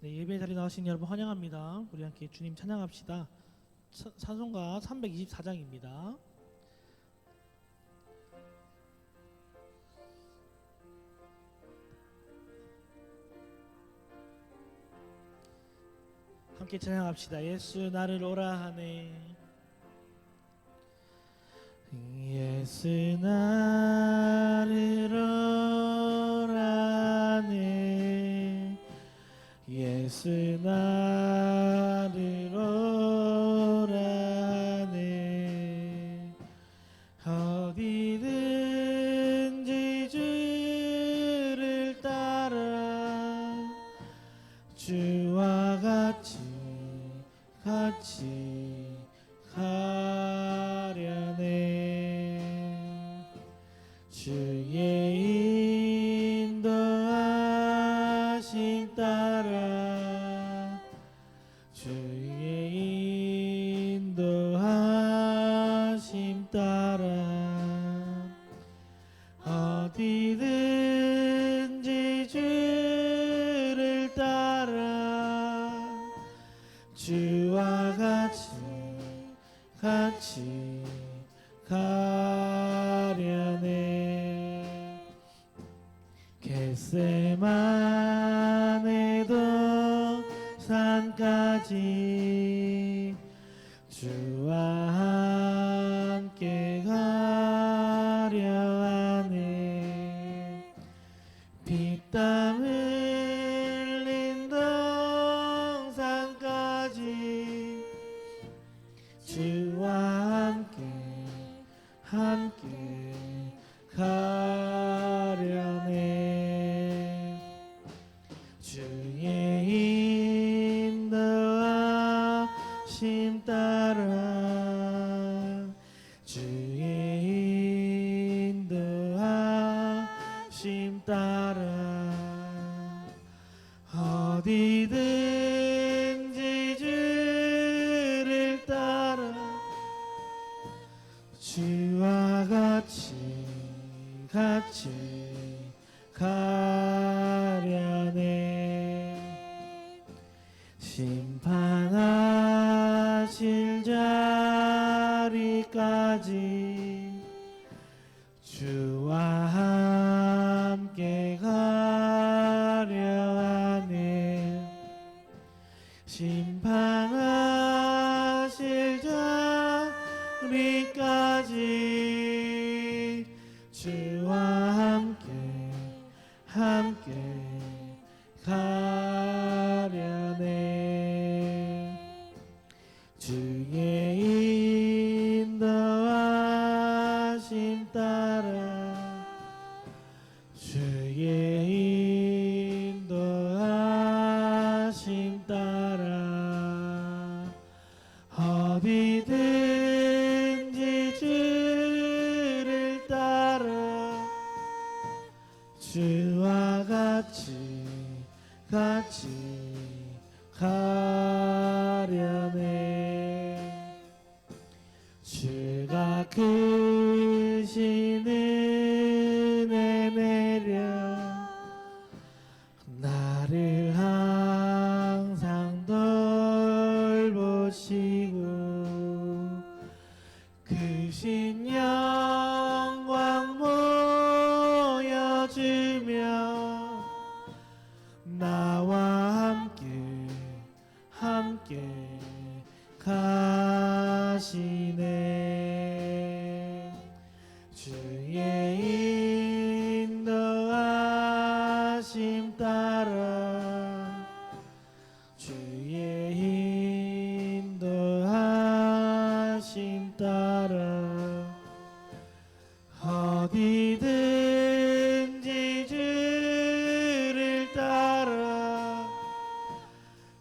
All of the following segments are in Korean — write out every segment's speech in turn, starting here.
네, 예배 자리 나오신 여러분 환영합니다. 우리 함께 주님 찬양합시다. 찬송가 324장입니다. 함께 찬양합시다. 예수 나를 오라 하네. 예수 나를 오라 하네. 예수 나를 오라 하네. 어디든지 주를 따라 주와 같이 가려네. 주의 인도하심 따라 주의 인도하심 따라 어디든지 주를 따라 주와 같이 가려네. 겟세마네도 산까지 주와 함께 가려 하네. 피땀 흘린 동산까지 주와 함께 가려네. 주의 인도하심 따라 주의 인도하심 따라 어디든지 주를 따라 주와 같이 가려네. 심판하실 자리까지 주와 함께 가려 하네. 심판하실 자리까지 주와 함께 가려네. 주의 인도하심 따라 주의 인도하심 따라 어디든지 주를 따라 주와 같이 가려네. 주가 크신 은혜 내려 나를 항상 돌보시고 크신 영광 보여주며 나와 함께 가시네. 주의 인도하심 따라 주의 인도하심 따라 어디든지 주를 따라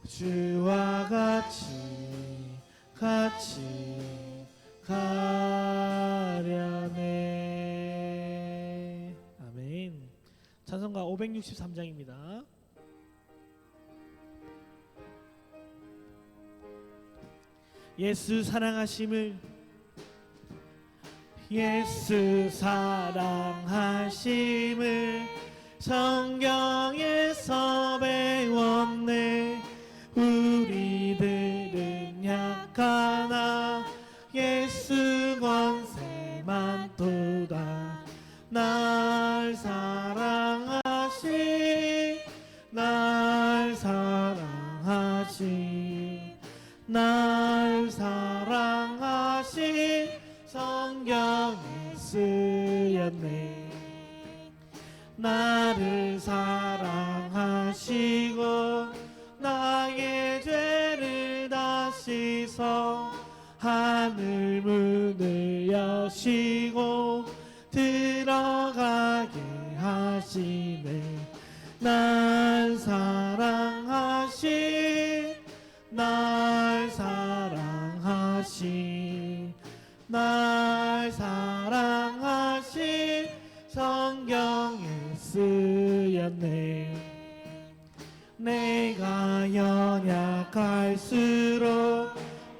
주와 같이 가려네. 아멘. 찬송가 563장입니다. 예수 사랑하심을 성경에서 배웠네. 날 사랑하신 날 사랑하신 날 사랑하신 성경에 쓰였네. 내가 연약할수록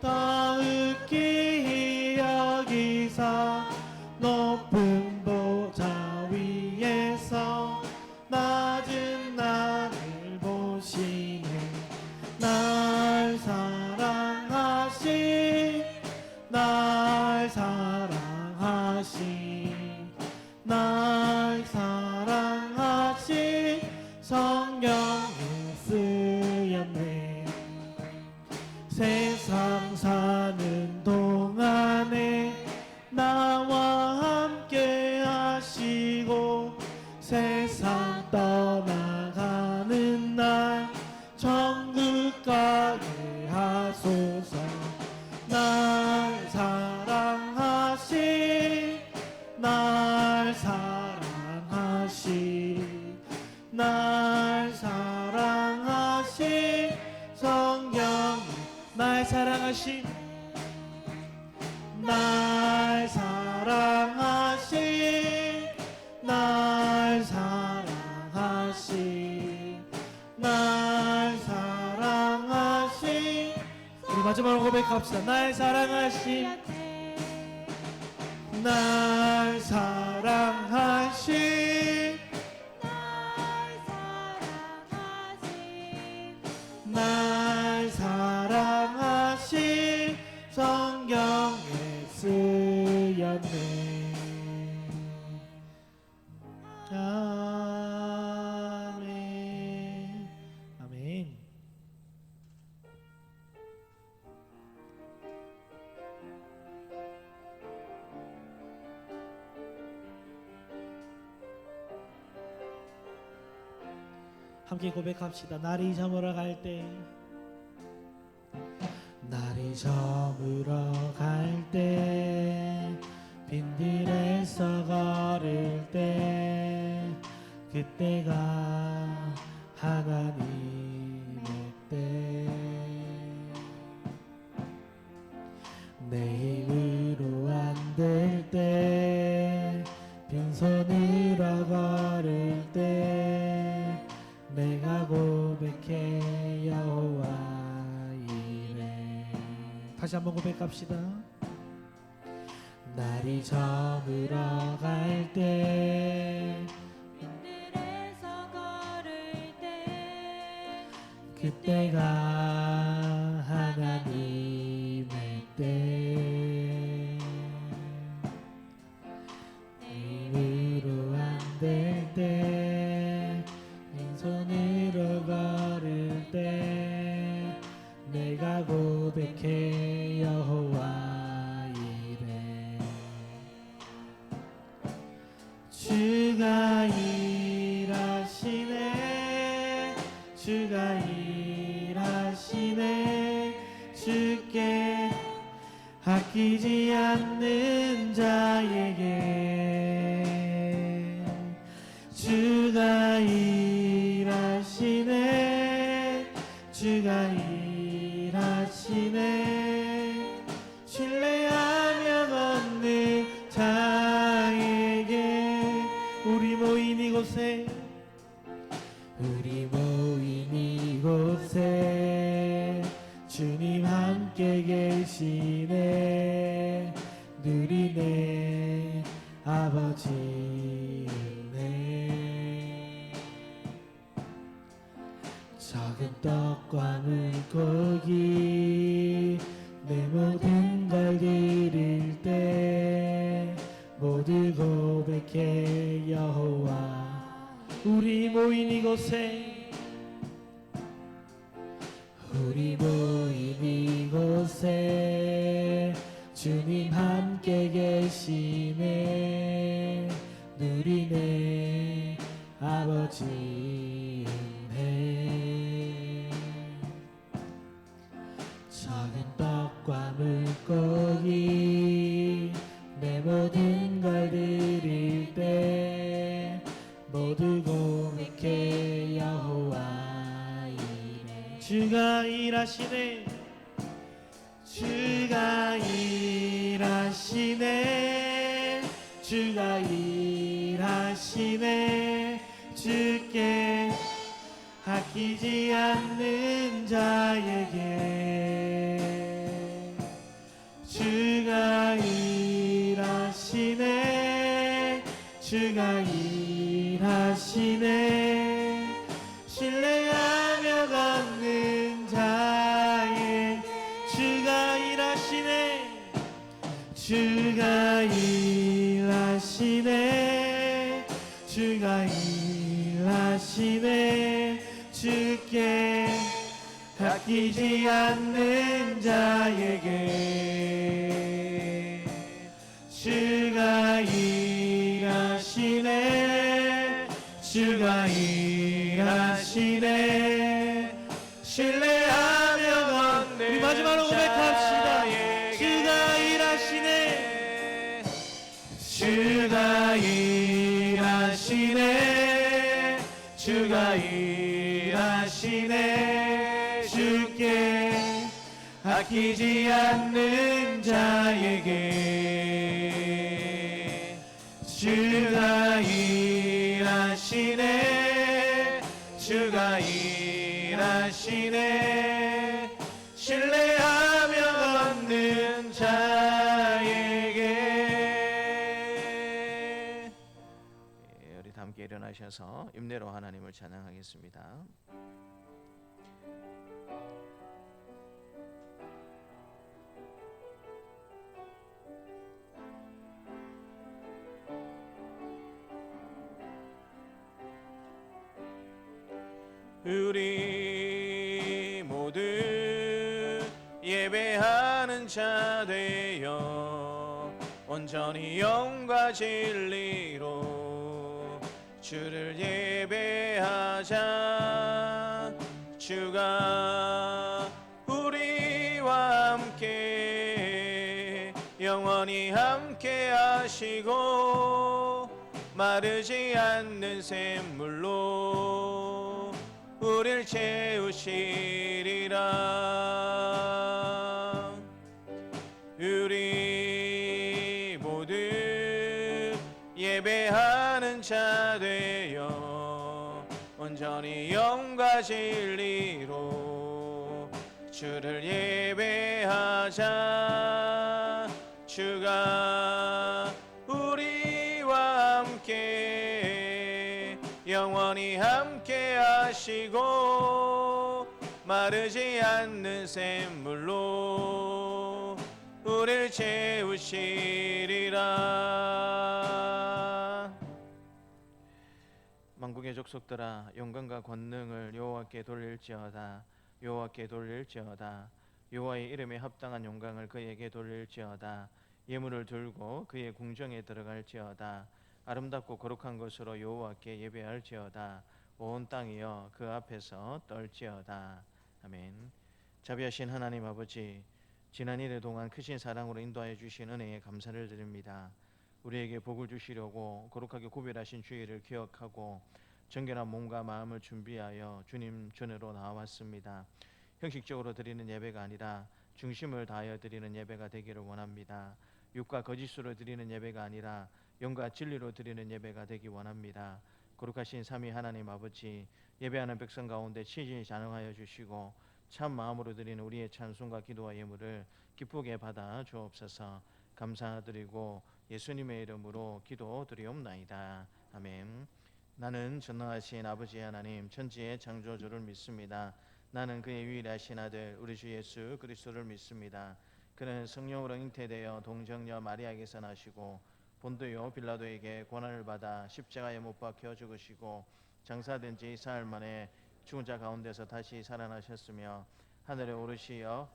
더욱히 여기사 높은 보좌 위에서 낮은 나를 보시네. 날 사랑하신 날 사랑하신 날 사랑하신 성경에 쓰였네. 세상 사는 동안에 나와 함께 하시고 세상 떠나가는 날 천국 가게 하소서. 날 사랑하신 날 사랑하신 날 사랑하신 성경 날 사랑하신 날 사랑하신 날 사랑하신 날 사랑하신 우리 마지막으로 고백합시다. 날 사랑하신 날 사랑하신 날 사랑하신 성경에 쓰였네. 아멘. 아멘. 함께 고백합시다. 날이 저물어 갈 때 날이 저물어 갈 때 빈들에서 걸을 때 그때가 하나님의 때 내 힘으로 안 될 때 빈손으로 걸을 때 내가 고백해 여호와 이래. 다시 한번 고백합시다. 날이 저물어 갈 때 빈들에서 걸을 때 그때가 하나님의 때 내 힘으로 안 될 때 빈손으로 걸을 때 내가 고백해 여호와 이래. 주가 일하시네 주가 일하시네 주께 아끼지 않는 자에게 주가 일하시네 주가 일하시네 신뢰하며 얻는 자에게. 우리 모인 이곳에 주님 함께 계시네. 누리네 아버지 은혜. 작은 떡과 물고기 내 모든 걸 드릴 때 모두 고백해 여호와. 우리 모인 이곳에 주님 함께 계시네. 누리네 아버지 은혜. 작은 떡과 물고기 내 모든 걸 드릴 때 모두 고백해 주가 일하시네 주가 일하시네 주가 일하시네 주께 아끼지 않는 자에게 주가 일하시네 주가 일하시네 신뢰하며 걷는 자에게 주가 일하시네 주가 일하시네 주가 일하시네 주께 아끼지 않는 자에게 주가 일하시네 주가 일하시네 신뢰하며 걷는 우리 마지막으로 고백합시다 주가 일하시네 주가 일하시네 주가 일하시네 주께 아끼지 않는 자에게 주가 일하시네 주가 일하시네 신뢰하며 걷는 자에게 우리 다 함께 일어나셔서 임내로 하나님을 찬양하겠습니다. 우리 모두 예배하는 자 되어 온전히 영과 진리로 주를 예배하자 주가 우리와 함께 영원히 함께 하시고 마르지 않는 샘물로 우릴 채우시리라 우리 모두 예배하는 자 되어 온전히 영과 진리로 주를 예배하자 주가 우리와 함께 영원히 함께 하시고 마르지 않는 샘물로 우릴 채우시리라 만국의 족속들아 영광과 권능을 여호와께 돌릴지어다 여호와께 돌릴지어다 여호와의 이름에 합당한 영광을 그에게 돌릴지어다 예물을 들고 그의 궁정에 들어갈지어다 아름답고 거룩한 것으로 여호와께 예배할지어다 온 땅이여 그 앞에서 떨지어다 아멘. 자비하신 하나님 아버지 지난 일의 동안 크신 사랑으로 인도하여 주신 은혜에 감사를 드립니다. 우리에게 복을 주시려고 거룩하게 구별하신 주의를 기억하고 정결한 몸과 마음을 준비하여 주님 전으로 나와왔습니다. 형식적으로 드리는 예배가 아니라 중심을 다하여 드리는 예배가 되기를 원합니다. 육과 거짓으로 드리는 예배가 아니라 영과 진리로 드리는 예배가 되기 원합니다. 거룩하신 삼위 하나님 아버지 예배하는 백성 가운데 친히 찬양하여 주시고 참 마음으로 드리는 우리의 찬송과 기도와 예물을 기쁘게 받아 주옵소서. 감사드리고 예수님의 이름으로 기도드리옵나이다. 아멘. 나는 전능하신 아버지 하나님 천지의 창조주를 믿습니다. 나는 그의 유일하신 아들 우리 주 예수 그리스도를 믿습니다. 그는 성령으로 잉태되어 동정녀 마리아에게서 나시고 본도요 빌라도에게 고난을 받아 십자가에 못 박혀 죽으시고 장사된 지 사흘 만에 죽은 자 가운데서 다시 살아나셨으며 하늘에 오르시어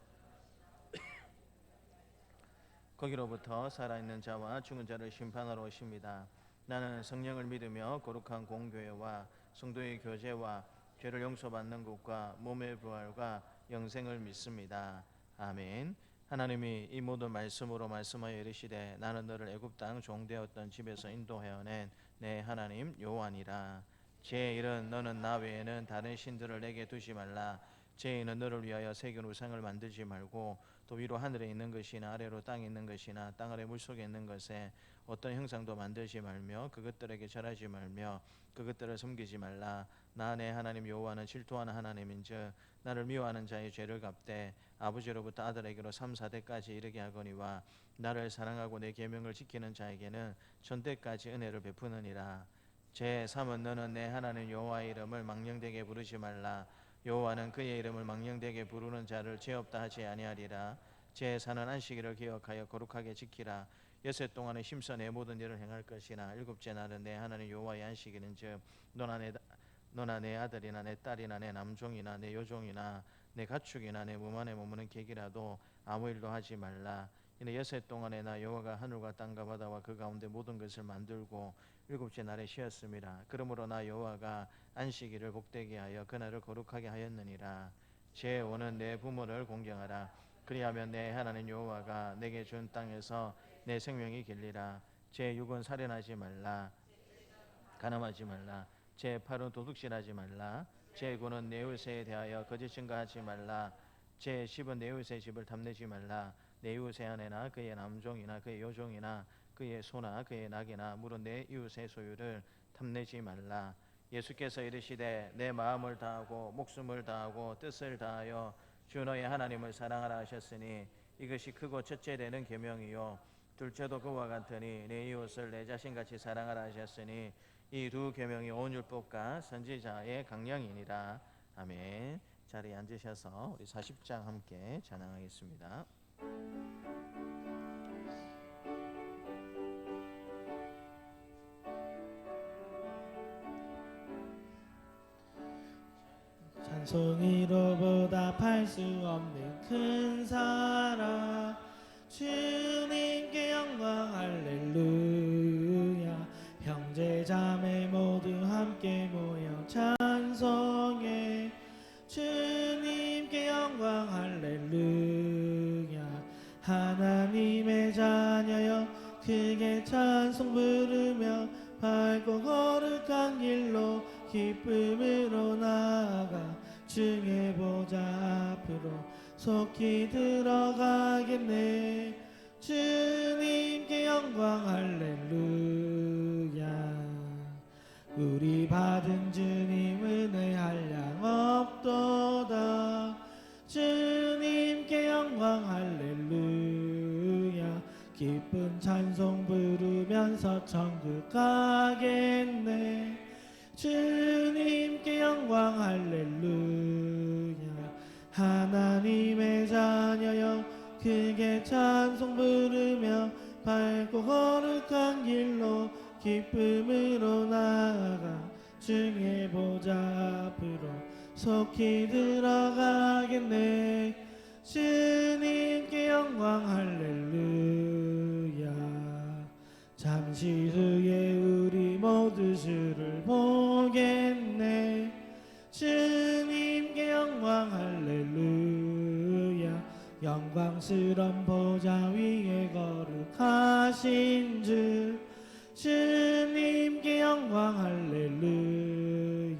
거기로부터 살아있는 자와 죽은 자를 심판하러 오십니다. 나는 성령을 믿으며 거룩한 공교회와 성도의 교제와 죄를 용서받는 것과 몸의 부활과 영생을 믿습니다. 아멘. 하나님이 이 모든 말씀으로 말씀하여 이르시되 나는 너를 애굽 땅 종되었던 집에서 인도하여낸 내 하나님 여호와니라. 제 일은 너는 나 외에는 다른 신들을 내게 두지 말라. 죄인은 너를 위하여 새긴 우상을 만들지 말고 또 위로 하늘에 있는 것이나 아래로 땅에 있는 것이나 땅 아래 물속에 있는 것에 어떤 형상도 만들지 말며 그것들에게 절하지 말며 그것들을 섬기지 말라. 나 내 하나님 여호와는 질투하는 하나님인즉 나를 미워하는 자의 죄를 갚되 아버지로부터 아들에게로 3, 4대까지 이르게 하거니와 나를 사랑하고 내 계명을 지키는 자에게는 천대까지 은혜를 베푸느니라. 제3은 너는 내 하나님 여호와의 이름을 망령되게 부르지 말라. 여호와는 그의 이름을 망령되게 부르는 자를 죄 없다 하지 아니하리라. 제4는 안식일을 기억하여 거룩하게 지키라. 여섯 동안에 힘써 내 모든 일을 행할 것이나 일곱째 날은 내 하나님 여호와의 안식일인즉 너나 내 아들이나 내 딸이나 내 남종이나 내 여종이나 내 가축이나 내 몸 안에 머무는 객이라도 아무 일도 하지 말라. 이는 여섯 동안에 나 여호와가 하늘과 땅과 바다와 그 가운데 모든 것을 만들고 일곱째 날에 쉬었음이라. 그러므로 나 여호와가 안식일을 복되게 하여 그날을 거룩하게 하였느니라. 제5는 내 부모를 공경하라. 그리하면 내 하나님 여호와가 내게 준 땅에서 내 생명이 길리라. 제6은 살인하지 말라. 간음하지 말라. 제8은 도둑질하지 말라. 제9는 내 이웃에 대하여 거짓 증거하지 말라. 제10은 내 이웃의 집을 탐내지 말라. 내 이웃의 아내나 그의 남종이나 그의 여종이나 그의 소나 그의 낙이나 물은 내 이웃의 소유를 탐내지 말라. 예수께서 이르시되 내 마음을 다하고 목숨을 다하고 뜻을 다하여 주 너의 하나님을 사랑하라 하셨으니 이것이 크고 첫째 되는 계명이요 둘째도 그와 같으니 내 이웃을 내 자신같이 사랑하라 하셨으니 이 두 계명이 온 율법과 선지자의 강령이니라. 아멘. 자리에 앉으셔서 우리 40장 함께 찬양하겠습니다. 찬송이로 보답할 수 없는 큰 사랑 주님께 영광 할렐루야. 형제 자매 모두 함께 모여 찬송해 주님께 영광 할렐루야. 하나님의 자녀여 크게 찬송 부르며 밝고 거룩한 길로 기쁨으로 나아가 주의 보좌 앞으로 속히 들어가겠네. 주님께 영광 할렐루야. 우리 받은 주님 은혜 한량 없도다. 주님께 영광 할렐루야. 기쁜 찬송 부르면서 천국 가겠네. 주님께 영광 할렐루야. 하나님의 자녀여 크게 찬송 부르며 밝고 거룩한 길로 기쁨으로 나아가 주의 보좌 앞으로 속히 들어가겠네. 주님께 영광 할렐루야. 잠시 후에 우리 모두 주를 보겠네. 주님께 영광 할렐루야. 영광스런 보좌 위에 거룩하신 주 주님께 영광 할렐루야.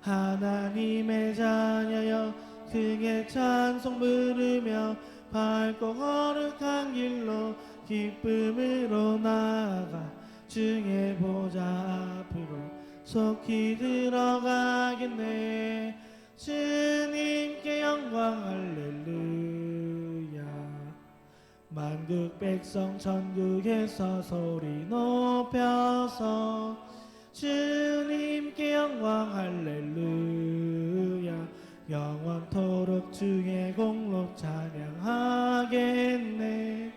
하나님의 자녀여 크게 찬송 부르며 밝고 거룩한 길로 기쁨으로 나아가 주의 보좌 앞으로 속히 들어가겠네. 주님께 영광 할렐루야. 만국 백성 천국에서 소리 높여서 주님께 영광 할렐루야. 영원토록 주의 공로 찬양하겠네.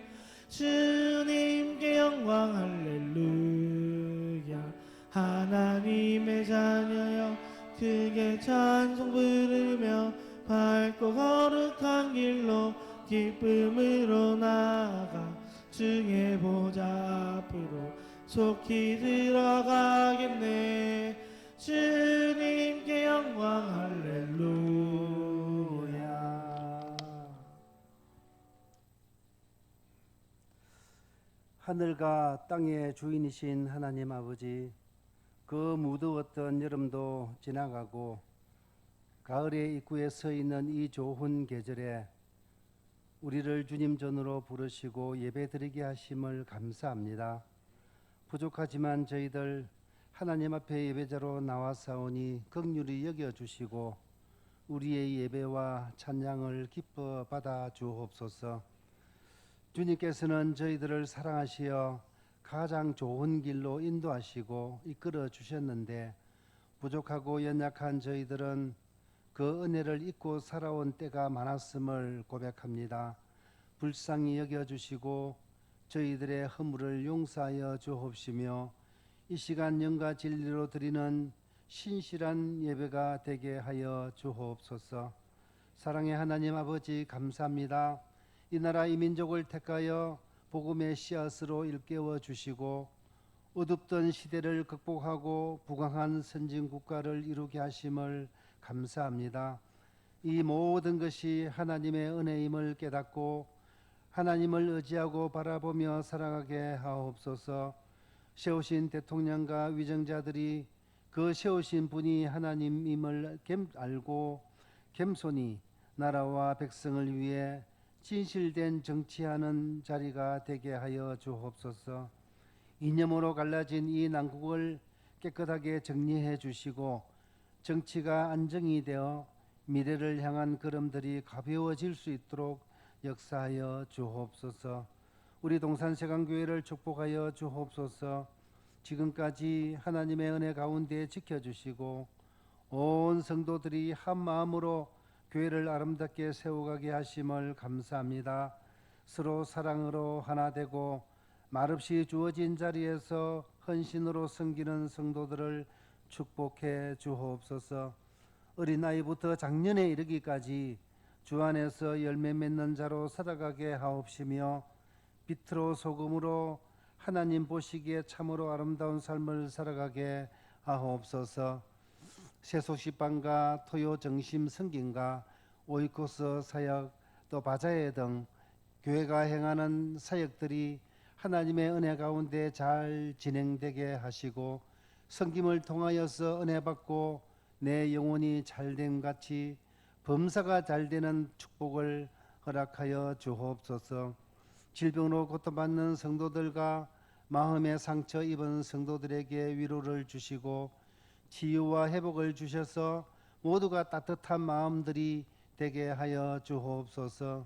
주님께 영광 할렐루야. 하나님의 자녀여 크게 찬송 부르며 밝고 거룩한 길로 기쁨으로 나아가 주의 보좌 앞으로 속히 들어가겠네. 주님께 영광 할렐루야. 하늘과 땅의 주인이신 하나님 아버지, 그 무더웠던 여름도 지나가고 가을의 입구에 서 있는 이 좋은 계절에 우리를 주님 전으로 부르시고 예배드리게 하심을 감사합니다. 부족하지만 저희들 하나님 앞에 예배자로 나와사오니 긍휼히 여겨주시고 우리의 예배와 찬양을 기뻐 받아 주옵소서. 주님께서는 저희들을 사랑하시어 가장 좋은 길로 인도하시고 이끌어 주셨는데 부족하고 연약한 저희들은 그 은혜를 잊고 살아온 때가 많았음을 고백합니다. 불쌍히 여겨주시고 저희들의 허물을 용서하여 주옵시며 이 시간 영과 진리로 드리는 신실한 예배가 되게 하여 주옵소서. 사랑의 하나님 아버지 감사합니다. 이 나라 이 민족을 택하여 복음의 씨앗으로 일깨워 주시고 어둡던 시대를 극복하고 부강한 선진 국가를 이루게 하심을 감사합니다. 이 모든 것이 하나님의 은혜임을 깨닫고 하나님을 의지하고 바라보며 살아가게 하옵소서. 세우신 대통령과 위정자들이 그 세우신 분이 하나님임을 알고 겸손히 나라와 백성을 위해 진실된 정치하는 자리가 되게 하여 주옵소서. 이념으로 갈라진 이 난국을 깨끗하게 정리해 주시고 정치가 안정이 되어 미래를 향한 걸음들이 가벼워질 수 있도록 역사하여 주옵소서. 우리 동산세강교회를 축복하여 주옵소서. 지금까지 하나님의 은혜 가운데 지켜주시고 온 성도들이 한 마음으로 교회를 아름답게 세워가게 하심을 감사합니다. 서로 사랑으로 하나 되고 말없이 주어진 자리에서 헌신으로 섬기는 성도들을 축복해 주옵소서. 어린아이부터 장년에 이르기까지 주 안에서 열매 맺는 자로 살아가게 하옵시며 빛으로 소금으로 하나님 보시기에 참으로 아름다운 삶을 살아가게 하옵소서. 세속시방과 토요정심 성김과 오이코스 사역 또 바자회 등 교회가 행하는 사역들이 하나님의 은혜 가운데 잘 진행되게 하시고 성김을 통하여서 은혜 받고 내 영혼이 잘됨 같이 범사가 잘되는 축복을 허락하여 주옵소서. 질병으로 고통받는 성도들과 마음의 상처 입은 성도들에게 위로를 주시고 치유와 회복을 주셔서 모두가 따뜻한 마음들이 되게 하여 주옵소서.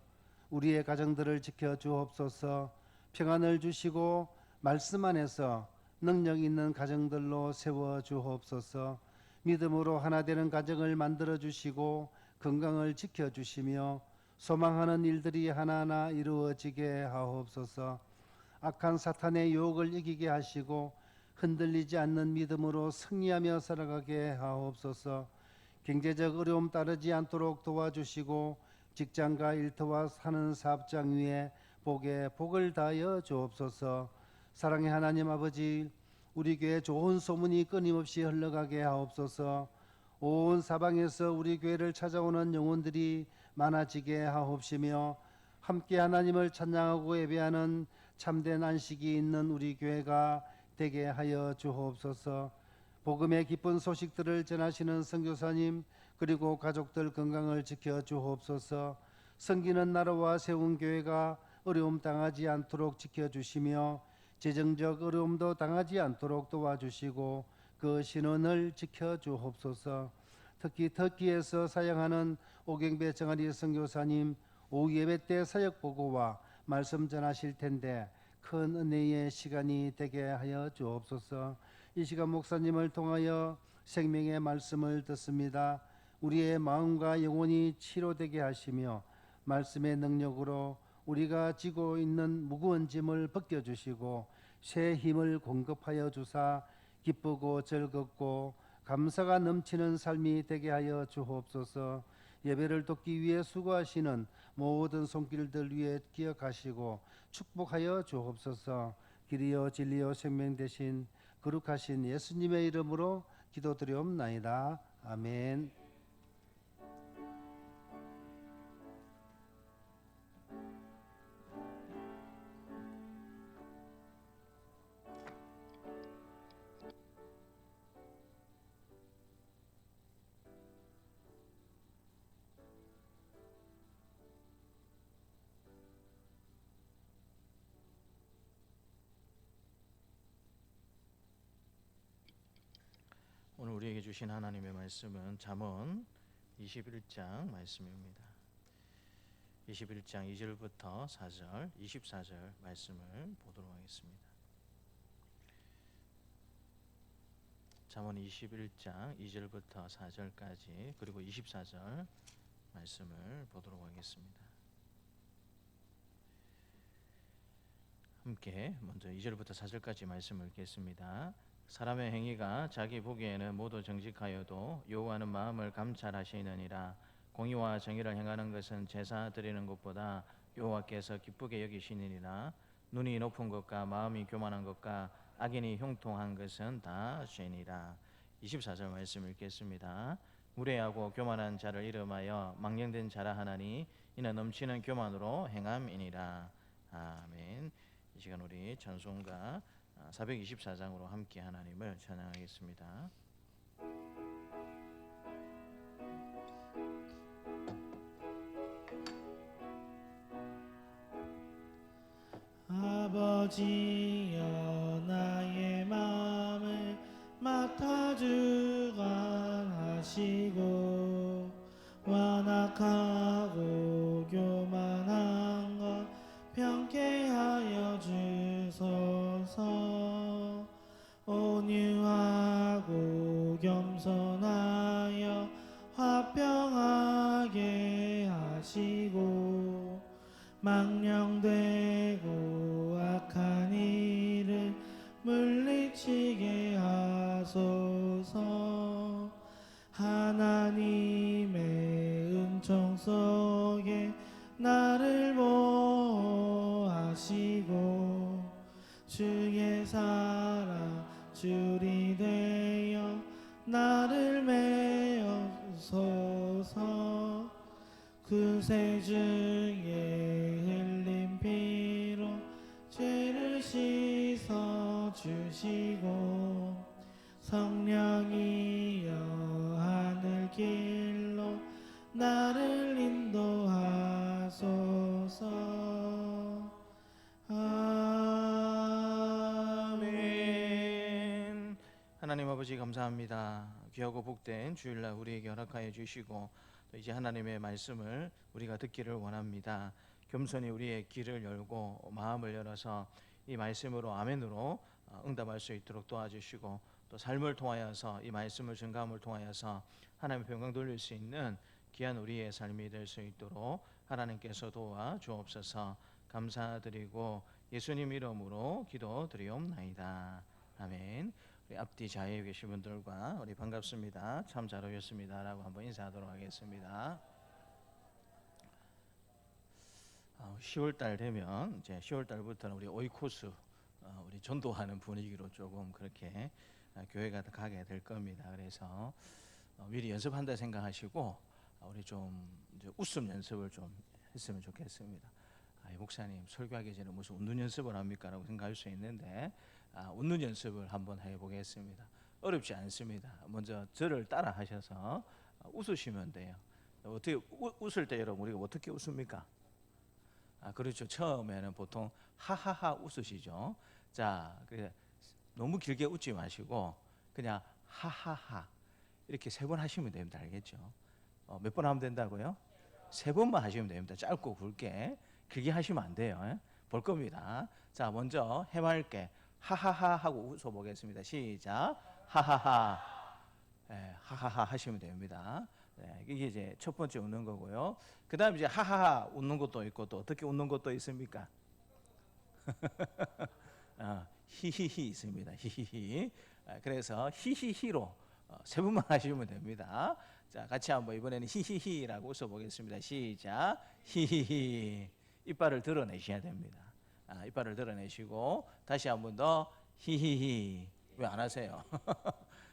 우리의 가정들을 지켜 주옵소서. 평안을 주시고 말씀 안에서 능력 있는 가정들로 세워 주옵소서. 믿음으로 하나 되는 가정을 만들어 주시고 건강을 지켜 주시며 소망하는 일들이 하나하나 이루어지게 하옵소서. 악한 사탄의 유혹을 이기게 하시고 흔들리지 않는 믿음으로 승리하며 살아가게 하옵소서. 경제적 어려움 따르지 않도록 도와주시고 직장과 일터와 사는 사업장 위에 복에 복을 다하여 주옵소서. 사랑의 하나님 아버지, 우리 교회 좋은 소문이 끊임없이 흘러가게 하옵소서. 온 사방에서 우리 교회를 찾아오는 영혼들이 많아지게 하옵시며 함께 하나님을 찬양하고 예배하는 참된 안식이 있는 우리 교회가 되게 하여 주옵소서. 복음의 기쁜 소식들을 전하시는 선교사님 그리고 가족들 건강을 지켜 주옵소서. 섬기는 나라와 세운 교회가 어려움 당하지 않도록 지켜주시며 재정적 어려움도 당하지 않도록 도와주시고 그 신원을 지켜주옵소서. 특히 터키에서 사역하는 오경배 정아리 선교사님 오후 예배 때 사역 보고와 말씀 전하실 텐데 큰 은혜의 시간이 되게 하여 주옵소서. 이 시간 목사님을 통하여 생명의 말씀을 듣습니다. 우리의 마음과 영혼이 치료되게 하시며 말씀의 능력으로 우리가 지고 있는 무거운 짐을 벗겨주시고 새 힘을 공급하여 주사 기쁘고 즐겁고 감사가 넘치는 삶이 되게 하여 주옵소서. 예배를 돕기 위해 수고하시는 모든 손길들 위해 기억하시고 축복하여 주옵소서. 길이요 진리요 생명 되신 거룩하신 예수님의 이름으로 기도드리옵나이다. 아멘. 우리에게 주신 하나님의 말씀은 잠언 21장 말씀입니다. 21장 2절부터 4절, 24절 말씀을 보도록 하겠습니다. 잠언 21장 2절부터 4절까지 그리고 24절 말씀을 보도록 하겠습니다. 함께 먼저 2절부터 4절까지 말씀을 읽겠습니다. 사람의 행위가 자기 보기에는 모두 정직하여도 여호와는 마음을 감찰하시느니라. 공의와 정의를 행하는 것은 제사 드리는 것보다 여호와께서 기쁘게 여기시느니라. 눈이 높은 것과 마음이 교만한 것과 악인이 형통한 것은 다 죄니라. 24절 말씀 읽겠습니다. 무례하고 교만한 자를 이름하여 망령된 자라 하나니 이는 넘치는 교만으로 행함이니라. 아멘. 이 시간 우리 찬송가 424장으로 함께 하나님을 찬양하겠습니다. 아버지여 나의 마음을 맡아주관하시고 완악하고 교만한 것 평케 하여 주소서. 온유하고 겸손하여 화평하게 하시고 망령되고 악한 일을 물리치게 하소서. 하나님의 은총 속에 나를 보호하시고 주의 사랑 줄이 되어 나를 메어소서. 그새 주의 흘린 피로 죄를 씻어 주시고 성령이여 하늘 길로 나를 인도하소서. 아멘. 하나님 아버지 감사합니다. 귀하고 복된 주일날 우리에게 허락하여 주시고 또 이제 하나님의 말씀을 우리가 듣기를 원합니다. 겸손히 우리의 귀를 열고 마음을 열어서 이 말씀으로 아멘으로 응답할 수 있도록 도와주시고 또 삶을 통하여서 이 말씀을 증감을 통하여서 하나님의 평강 돌릴 수 있는 귀한 우리의 삶이 될 수 있도록 하나님께서 도와 주옵소서. 감사드리고 예수님 이름으로 기도드리옵나이다. 아멘. 우리 앞뒤 자리에 계신 분들과 우리 반갑습니다. 참 잘 오셨습니다. 라고 한번 인사하도록 하겠습니다. 10월달 되면 이제 10월달부터는 우리 오이코스 우리 전도하는 분위기로 조금 그렇게 교회가 가게 될 겁니다. 그래서 미리 연습한다 생각하시고 우리 좀 이제 웃음 연습을 좀 했으면 좋겠습니다. 목사님 설교하기 전에 무슨 웃는 연습을 합니까? 라고 생각할 수 있는데 웃는 연습을 한번 해보겠습니다. 어렵지 않습니다. 먼저 저를 따라 하셔서 웃으시면 돼요. 어떻게 웃을 때 여러분 우리가 어떻게 웃습니까? 그렇죠. 처음에는 보통 하하하 웃으시죠. 자, 너무 길게 웃지 마시고 그냥 하하하 이렇게 3번 하시면 됩니다. 알겠죠? 몇 번 하면 된다고요? 3번만 하시면 됩니다. 짧고 굵게 길게 하시면 안 돼요. 볼 겁니다. 자, 먼저 해맑게 하하하 하고 웃어보겠습니다. 시작. 하하하. 하하하 하시면 됩니다. 이게 이제 첫 번째 웃는 거고요. 그 다음에 이제 하하하 웃는 것도 있고 또 어떻게 웃는 것도 있습니까? 히히히 있습니다. 히히히. 그래서 히히히로 3번만 하시면 됩니다. 자, 같이 한번 이번에는 히히히라고 웃어보겠습니다. 시작. 히히히. 이빨을 드러내셔야 됩니다. 이빨을 드러내시고 다시 한번 더 히히히. 왜 안 하세요?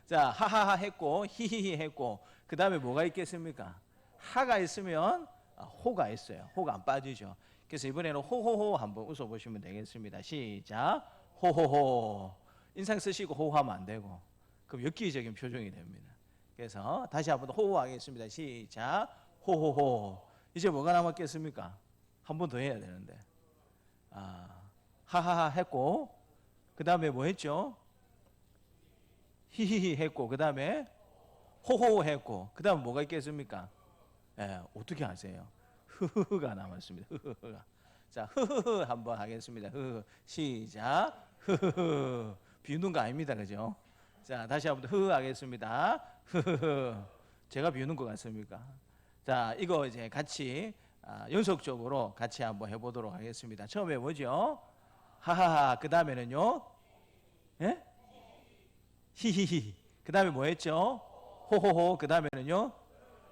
자, 하하하 했고 히히히 했고 그 다음에 뭐가 있겠습니까? 하가 있으면 호가 있어요. 호가 안 빠지죠. 그래서 이번에는 호호호 한번 웃어보시면 되겠습니다. 시작. 호호호. 인상 쓰시고 호호하면 안 되고 그럼 엽기적인 표정이 됩니다. 그래서 다시 한번 더 호호하겠습니다. 시작. 호호호. 이제 뭐가 남았겠습니까? 한 번 더 해야 되는데 하하하 했고 그 다음에 뭐 했죠? 히히히 했고 그 다음에 호호 했고 그 다음 뭐가 있겠습니까? 예, 어떻게 하세요? 흐흐흐가 남았습니다. 흐흐흐가. 자, 흐흐흐 한번 하겠습니다. 흐흐. 시작. 흐흐흐. 비웃는 거 아닙니다. 그죠? 자, 다시 한번 흐흐 하겠습니다. 흐흐흐. 제가 비웃는 것 같습니까? 자, 이거 이제 같이 연속적으로 같이 한번 해보도록 하겠습니다. 처음에 뭐죠? 하하하. 그 다음에는요? 예? 히히히. 그 다음에 뭐 했죠? 호호호. 그 다음에는요?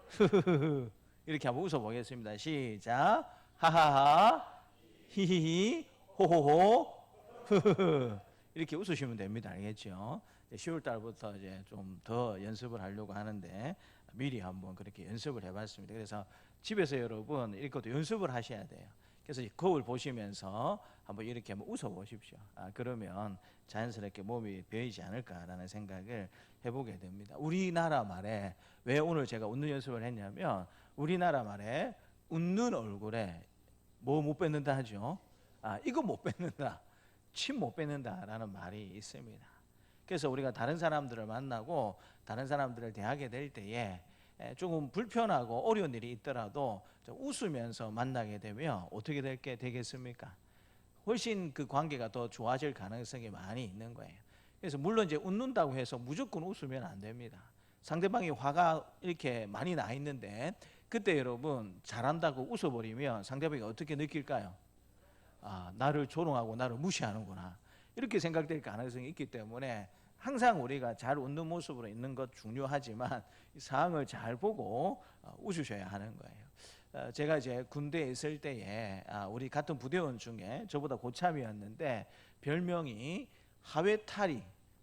흐흐흐. 이렇게 한번 웃어보겠습니다. 시작. 하하하. 히히히. 호호호. 흐흐흐. 이렇게 웃으시면 됩니다. 알겠죠? 10월 달부터 이제 좀 더 연습을 하려고 하는데 미리 한번 그렇게 연습을 해봤습니다. 그래서 집에서 여러분 이것도 연습을 하셔야 돼요. 그래서 거울 보시면서 한번 이렇게 한번 웃어보십시오. 그러면 자연스럽게 몸이 배이지 않을까라는 생각을 해보게 됩니다. 우리나라 말에 왜 오늘 제가 웃는 연습을 했냐면 우리나라 말에 웃는 얼굴에 뭐 못 뱉는다 하죠. 이거 못 뱉는다. 침 못 뱉는다라는 말이 있습니다. 그래서 우리가 다른 사람들을 만나고 다른 사람들을 대하게 될 때에 조금 불편하고 어려운 일이 있더라도 웃으면서 만나게 되면 어떻게 되겠습니까? 훨씬 그 관계가 더 좋아질 가능성이 많이 있는 거예요. 그래서 물론 이제 웃는다고 해서 무조건 웃으면 안 됩니다. 상대방이 화가 이렇게 많이 나 있는데 그때 여러분 잘한다고 웃어버리면 상대방이 어떻게 느낄까요? 나를 조롱하고 나를 무시하는구나. 이렇게 생각될 가능성이 있기 때문에 항상 우리가 잘 웃는 모습으로 있는 것 중요하지만 이 상황을 잘 보고 웃으셔야 하는 거예요. 제가 이제 군대에 있을 때에 우리 같은 부대원 중에 저보다 고참이었는데 별명이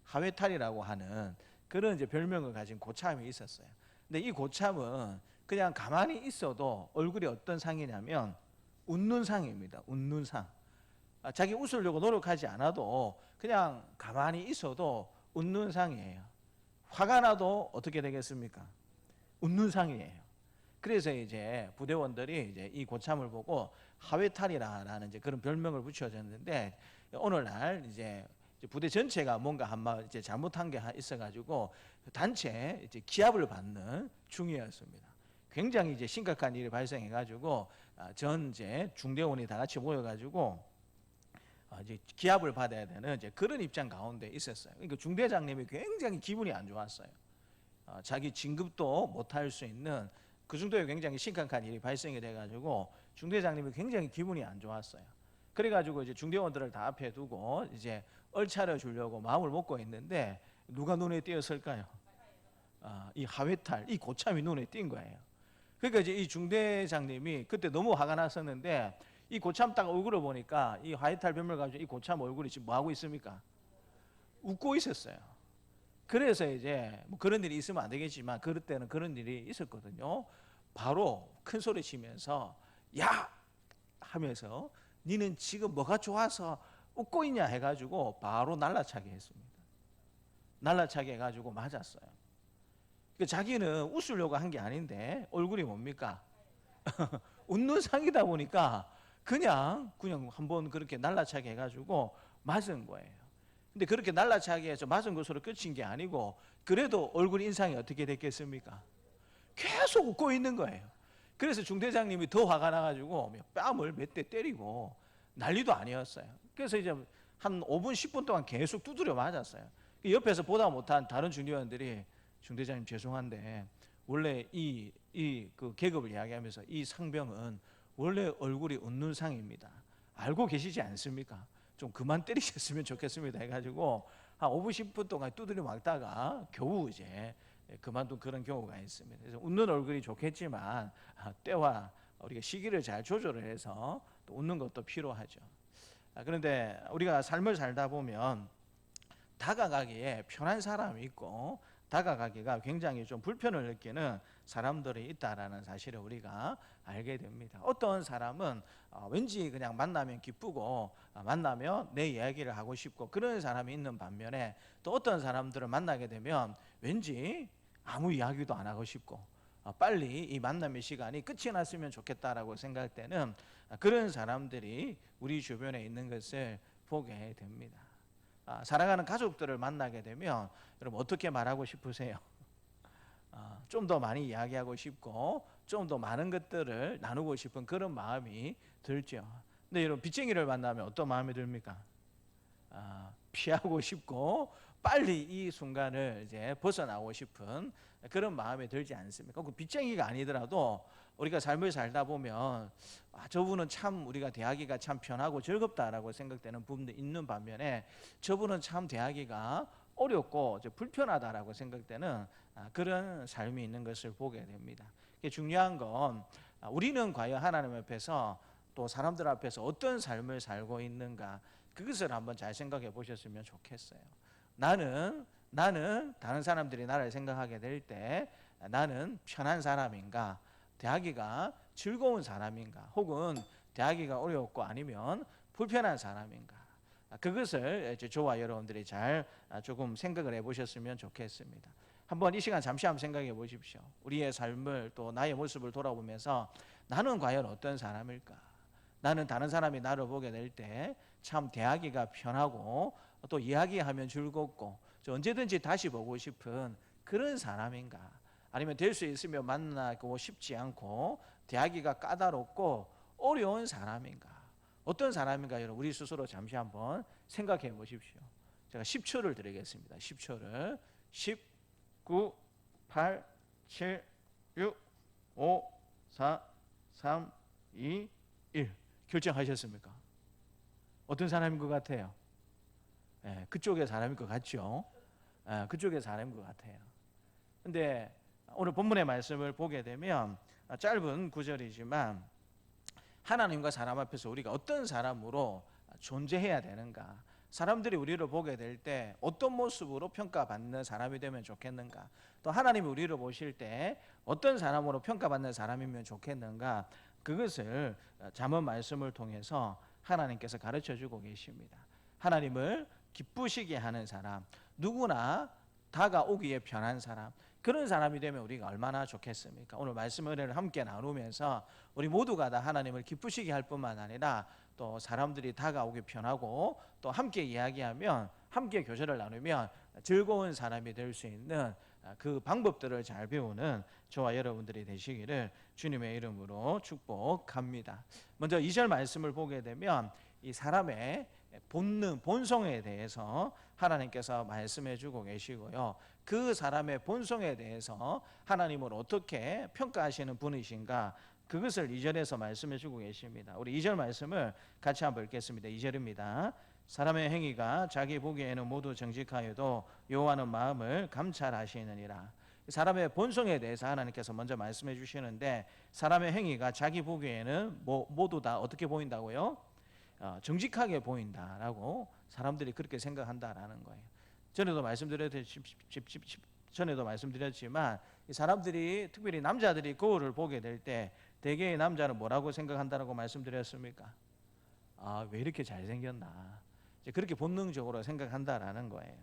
하회탈이라고 하는 그런 이제 별명을 가진 고참이 있었어요. 근데 이 고참은 그냥 가만히 있어도 얼굴이 어떤 상이냐면 웃는 상입니다. 웃는 상. 자기 웃으려고 노력하지 않아도 그냥 가만히 있어도 웃는 상이에요. 화가 나도 어떻게 되겠습니까? 웃는 상이에요. 그래서 이제 부대원들이 이제 이 고참을 보고 하회탈이라는 이제 그런 별명을 붙여줬는데 오늘날 이제 부대 전체가 뭔가 한마 이제 잘못한 게 있어가지고 단체 이제 기합을 받는 중이었습니다. 굉장히 이제 심각한 일이 발생해가지고 전 이제 중대원이 다 같이 모여가지고 이제 기합을 받아야 되는 이제 그런 입장 가운데 있었어요. 그러니까 중대장님이 굉장히 기분이 안 좋았어요. 자기 진급도 못할 수 있는 그 정도의 굉장히 심각한 일이 발생이 돼가지고 중대장님이 굉장히 기분이 안 좋았어요. 그래가지고 이제 중대원들을 다 앞에 두고 이제 얼차려 주려고 마음을 먹고 있는데 누가 눈에 띄었을까요? 이 하회탈, 이 고참이 눈에 띈 거예요. 그러니까 이제 이 중대장님이 그때 너무 화가 났었는데 이 고참 딱 얼굴을 보니까 이 하회탈 별명을 가지고 이 고참 얼굴이 지금 뭐 하고 있습니까? 웃고 있었어요. 그래서 이제 뭐 그런 일이 있으면 안 되겠지만 그럴 때는 그런 일이 있었거든요. 바로 큰 소리 치면서 야 하면서 니는 지금 뭐가 좋아서 웃고 있냐 해가지고 바로 날라차게 했습니다. 날라차게 해가지고 맞았어요. 그러니까 자기는 웃으려고 한 게 아닌데 얼굴이 뭡니까? 웃는 상이다 보니까 그냥 한번 그렇게 날라차게 해가지고 맞은 거예요. 근데 그렇게 날라차게 해서 맞은 것으로 끝인 게 아니고 그래도 얼굴 인상이 어떻게 됐겠습니까? 계속 웃고 있는 거예요. 그래서 중대장님이 더 화가 나가지고 뺨을 몇 대 때리고 난리도 아니었어요. 그래서 이제 한 5분 10분 동안 계속 두드려 맞았어요. 옆에서 보다 못한 다른 중대원들이 중대장님 죄송한데 원래 그 계급을 이야기하면서 이 상병은 원래 얼굴이 웃는 상입니다. 알고 계시지 않습니까? 좀 그만 때리셨으면 좋겠습니다 해가지고 한 5분 10분 동안 두드려 맞다가 겨우 이제 그만둔 그런 경우가 있습니다. 그래서 웃는 얼굴이 좋겠지만 때와 우리가 시기를 잘 조절을 해서 또 웃는 것도 필요하죠. 그런데 우리가 삶을 살다 보면 다가가기에 편한 사람이 있고 다가가기가 굉장히 좀 불편을 느끼는 사람들이 있다라는 사실을 우리가 알게 됩니다. 어떤 사람은 왠지 그냥 만나면 기쁘고 만나면 내 이야기를 하고 싶고 그런 사람이 있는 반면에 또 어떤 사람들을 만나게 되면 왠지 아무 이야기도 안 하고 싶고 빨리 이 만남의 시간이 끝이 났으면 좋겠다라고 생각할 때는 그런 사람들이 우리 주변에 있는 것을 보게 됩니다. 사랑하는 가족들을 만나게 되면 여러분 어떻게 말하고 싶으세요? 좀 더 많이 이야기하고 싶고 좀 더 많은 것들을 나누고 싶은 그런 마음이 들죠. 근데 여러분 빚쟁이를 만나면 어떤 마음이 듭니까? 피하고 싶고 빨리 이 순간을 이제 벗어나고 싶은 그런 마음이 들지 않습니까? 그 빚쟁이가 아니더라도 우리가 삶을 살다 보면 저분은 참 우리가 대하기가 참 편하고 즐겁다라고 생각되는 부분도 있는 반면에 저분은 참 대하기가 어렵고 불편하다라고 생각되는 그런 삶이 있는 것을 보게 됩니다. 중요한 건 우리는 과연 하나님 앞에서 또 사람들 앞에서 어떤 삶을 살고 있는가, 그것을 한번 잘 생각해 보셨으면 좋겠어요. 나는 다른 사람들이 나를 생각하게 될 때 나는 편한 사람인가, 대하기가 즐거운 사람인가, 혹은 대하기가 어렵고 아니면 불편한 사람인가, 그것을 저와 여러분들이 잘 조금 생각을 해보셨으면 좋겠습니다. 한번 이 시간 잠시 한번 생각해 보십시오. 우리의 삶을 또 나의 모습을 돌아보면서 나는 과연 어떤 사람일까? 나는 다른 사람이 나를 보게 될 때 참 대하기가 편하고 또 이야기하면 즐겁고 언제든지 다시 보고 싶은 그런 사람인가? 아니면 될 수 있으면 만나고 싶지 않고 대하기가 까다롭고 어려운 사람인가? 어떤 사람인가? 여러분 우리 스스로 잠시 한번 생각해 보십시오. 제가 10초를 드리겠습니다. 10초를 10, 9, 8, 7, 6, 5, 4, 3, 2, 1 결정하셨습니까? 어떤 사람인 것 같아요? 그쪽의 사람인 것 같죠? 그쪽의 사람인 것 같아요. 근데 오늘 본문의 말씀을 보게 되면 짧은 구절이지만 하나님과 사람 앞에서 우리가 어떤 사람으로 존재해야 되는가, 사람들이 우리를 보게 될 때 어떤 모습으로 평가받는 사람이 되면 좋겠는가, 또 하나님이 우리를 보실 때 어떤 사람으로 평가받는 사람이면 좋겠는가, 그것을 잠언 말씀을 통해서 하나님께서 가르쳐주고 계십니다. 하나님을 기쁘시게 하는 사람, 누구나 다가오기에 편한 사람, 그런 사람이 되면 우리가 얼마나 좋겠습니까? 오늘 말씀 은혜를 함께 나누면서 우리 모두가 다 하나님을 기쁘시게 할 뿐만 아니라 또 사람들이 다가오기 편하고 또 함께 이야기하면, 함께 교제를 나누면 즐거운 사람이 될 수 있는 그 방법들을 잘 배우는 저와 여러분들이 되시기를 주님의 이름으로 축복합니다. 먼저 2절 말씀을 보게 되면 이 사람의 본능, 본성에 대해서 하나님께서 말씀해 주고 계시고요. 그 사람의 본성에 대해서 하나님을 어떻게 평가하시는 분이신가, 그것을 2절에서 말씀해 주고 계십니다. 우리 2절 말씀을 같이 한번 읽겠습니다. 2절입니다. 사람의 행위가 자기 보기에는 모두 정직하여도 여호와는 마음을 감찰하시느니라. 사람의 본성에 대해서 하나님께서 먼저 말씀해 주시는데, 사람의 행위가 자기 보기에는 모두 다 어떻게 보인다고요? 정직하게 보인다라고 사람들이 그렇게 생각한다라는 거예요. 전에도 말씀드렸지만 이 사람들이, 특별히 남자들이 거울을 보게 될 때 대개의 남자는 뭐라고 생각한다라고 말씀드렸습니까? 왜 이렇게 잘생겼나, 이제 그렇게 본능적으로 생각한다라는 거예요.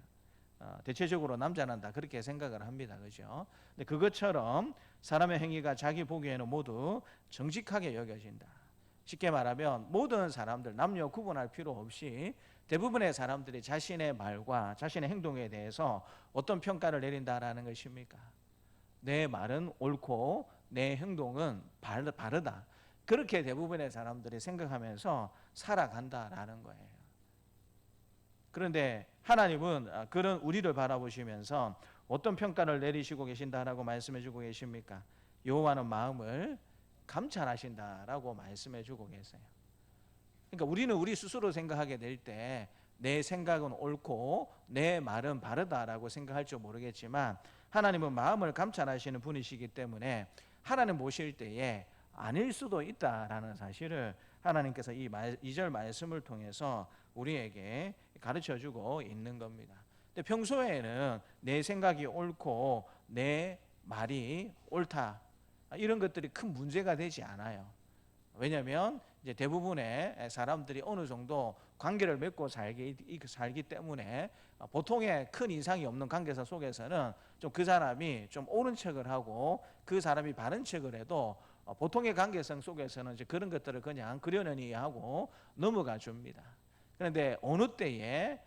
대체적으로 남자는 다 그렇게 생각을 합니다. 그죠? 근데 그것처럼 사람의 행위가 자기 보기에는 모두 정직하게 여겨진다. 쉽게 말하면 모든 사람들, 남녀 구분할 필요 없이 대부분의 사람들이 자신의 말과 자신의 행동에 대해서 어떤 평가를 내린다라는 것입니까? 내 말은 옳고 내 행동은 바르다. 그렇게 대부분의 사람들이 생각하면서 살아간다라는 거예요. 그런데 하나님은 그런 우리를 바라보시면서 어떤 평가를 내리시고 계신다라고 말씀해 주고 계십니까? 여호와는 마음을 감찰하신다라고 말씀해 주고 계세요. 그러니까 우리는 우리 스스로 생각하게 될 때 내 생각은 옳고 내 말은 바르다라고 생각할 줄 모르겠지만, 하나님은 마음을 감찰하시는 분이시기 때문에 하나님 보실 때에 아닐 수도 있다라는 사실을 하나님께서 이 2절 말씀을 통해서 우리에게 가르쳐주고 있는 겁니다. 근데 평소에는 내 생각이 옳고 내 말이 옳다, 이런 것들이 큰 문제가 되지 않아요. 왜냐하면 이제 대부분의 사람들이 어느 정도 관계를 맺고 살기 때문에 보통의 큰 이상이 없는 관계사 속에서는 좀 그 사람이 좀 옳은 척을 하고 그 사람이 바른 척을 해도 보통의 관계성 속에서는 이제 그런 것들을 그냥 그려내니 하고 넘어가 줍니다. 그런데 어느 때에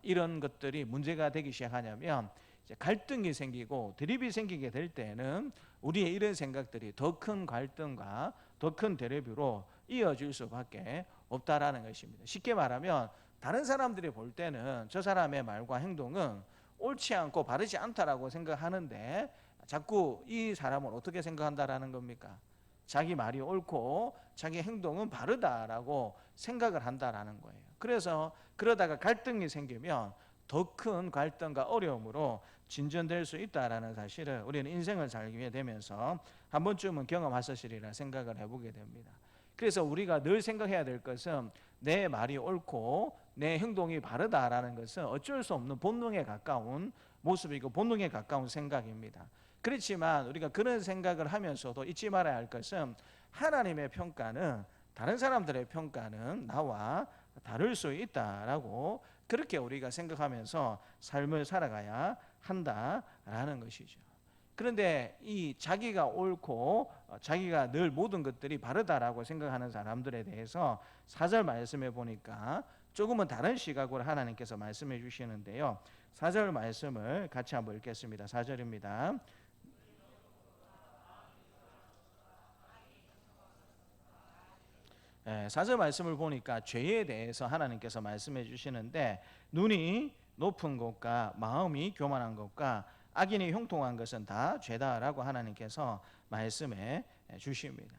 이런 것들이 문제가 되기 시작하냐면, 이제 갈등이 생기고 대립이 생기게 될 때는 우리의 이런 생각들이 더 큰 갈등과 더 큰 대립으로 이어질 수밖에 없다라는 것입니다. 쉽게 말하면 다른 사람들이 볼 때는 저 사람의 말과 행동은 옳지 않고 바르지 않다라고 생각하는데 자꾸 이 사람은 어떻게 생각한다라는 겁니까? 자기 말이 옳고 자기 행동은 바르다라고 생각을 한다라는 거예요. 그래서 그러다가 갈등이 생기면 더 큰 갈등과 어려움으로 진전될 수 있다라는 사실을 우리는 인생을 살게 되면서 한 번쯤은 경험하셨으리라 생각을 해보게 됩니다. 그래서 우리가 늘 생각해야 될 것은 내 말이 옳고 내 행동이 바르다라는 것은 어쩔 수 없는 본능에 가까운 모습이고 본능에 가까운 생각입니다. 그렇지만 우리가 그런 생각을 하면서도 잊지 말아야 할 것은 하나님의 평가는 다른 사람들의 평가는 나와 다를 수 있다라고 그렇게 우리가 생각하면서 삶을 살아가야 한다라는 것이죠. 그런데 이 자기가 옳고 자기가 늘 모든 것들이 바르다라고 생각하는 사람들에 대해서 4절 말씀해 보니까 조금은 다른 시각으로 하나님께서 말씀해 주시는데요. 4절 말씀을 같이 한번 읽겠습니다. 4절입니다. 네, 4절 말씀을 보니까 죄에 대해서 하나님께서 말씀해 주시는데 눈이 높은 것과 마음이 교만한 것과 악인이 형통한 것은 다 죄다라고 하나님께서 말씀해 주십니다.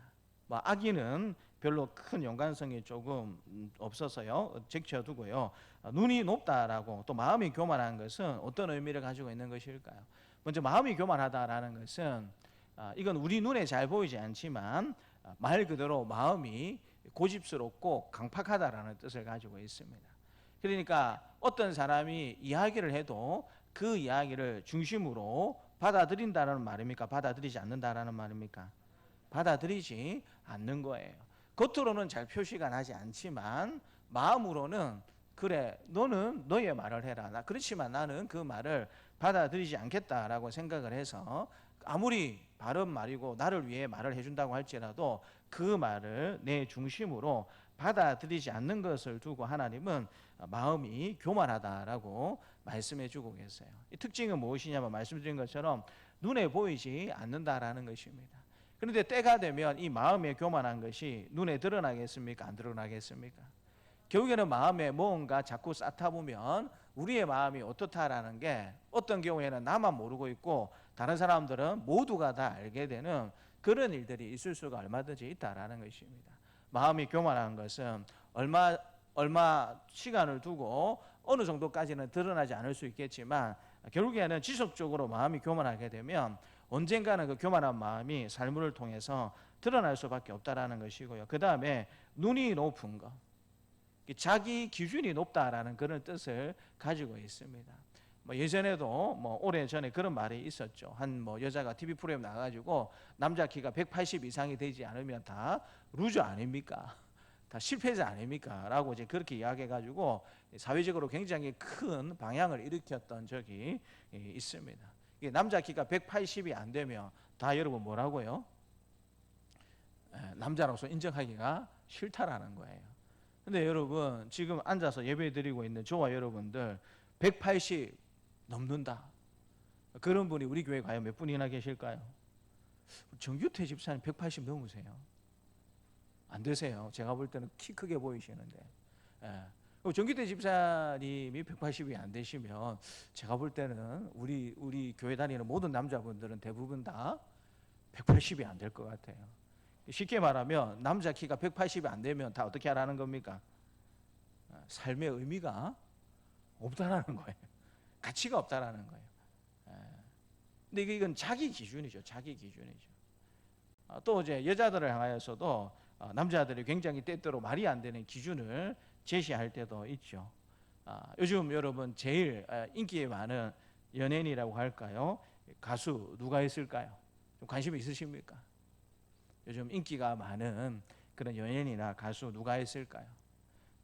뭐 악인은 별로 큰 연관성이 조금 없어서요 제쳐두고요. 눈이 높다라고 또 마음이 교만한 것은 어떤 의미를 가지고 있는 것일까요? 먼저 마음이 교만하다라는 것은 이건 우리 눈에 잘 보이지 않지만 말 그대로 마음이 고집스럽고 강팍하다라는 뜻을 가지고 있습니다. 그러니까 어떤 사람이 이야기를 해도 그 이야기를 중심으로 받아들인다는 말입니까? 받아들이지 않는다라는 말입니까? 받아들이지 않는 거예요. 겉으로는 잘 표시가 나지 않지만 마음으로는 그래 너는 너의 말을 해라. 그렇지만 나는 그 말을 받아들이지 않겠다라고 생각을 해서 아무리 바른 말이고 나를 위해 말을 해준다고 할지라도 그 말을 내 중심으로 받아들이지 않는 것을 두고 하나님은 마음이 교만하다라고 말씀해 주고 계세요. 이 특징은 무엇이냐면 말씀드린 것처럼 눈에 보이지 않는다라는 것입니다. 그런데 때가 되면 이 마음의 교만한 것이 눈에 드러나겠습니까? 안 드러나겠습니까? 결국에는 마음에 뭔가 자꾸 쌓다 보면 우리의 마음이 어떻다라는 게 어떤 경우에는 나만 모르고 있고 다른 사람들은 모두가 다 알게 되는 그런 일들이 있을 수가 얼마든지 있다라는 것입니다. 마음이 교만한 것은 얼마 시간을 두고 어느 정도까지는 드러나지 않을 수 있겠지만 결국에는 지속적으로 마음이 교만하게 되면 언젠가는 그 교만한 마음이 삶을 통해서 드러날 수밖에 없다라는 것이고요. 그 다음에 눈이 높은 것, 자기 기준이 높다라는 그런 뜻을 가지고 있습니다. 뭐 예전에도 뭐 오래 전에 그런 말이 있었죠. 한 뭐 여자가 TV 프로그램 나가지고 남자 키가 180 이상이 되지 않으면 다 루저 아닙니까? 다 실패자 아닙니까? 라고 이제 그렇게 이야기해가지고 사회적으로 굉장히 큰 방향을 일으켰던 적이 있습니다. 남자 키가 180이 안 되면 다 여러분 뭐라고요? 남자로서 인정하기가 싫다라는 거예요. 근데 여러분 지금 앉아서 예배 드리고 있는 저와 여러분들 180 넘는다. 그런 분이 우리 교회에 과연 몇 분이나 계실까요? 정규태 집사님 180 넘으세요? 안 되세요. 제가 볼 때는 키 크게 보이시는데. 정규태 집사님이 180이 안 되시면 제가 볼 때는 우리 교회 다니는 모든 남자분들은 대부분 다 180이 안 될 것 같아요. 쉽게 말하면 남자 키가 180이 안 되면 다 어떻게 하라는 겁니까? 삶의 의미가 없다라는 거예요. 가치가 없다라는 거예요. 근데 이건 자기 기준이죠. 자기 기준이죠. 또 이제 여자들을 향하여서도 남자들이 굉장히 때때로 말이 안 되는 기준을 제시할 때도 있죠. 요즘 여러분 제일 인기에 많은 연예인이라고 할까요? 가수 누가 있을까요? 좀 관심이 있으십니까? 요즘 인기가 많은 그런 연예인이나 가수 누가 있을까요?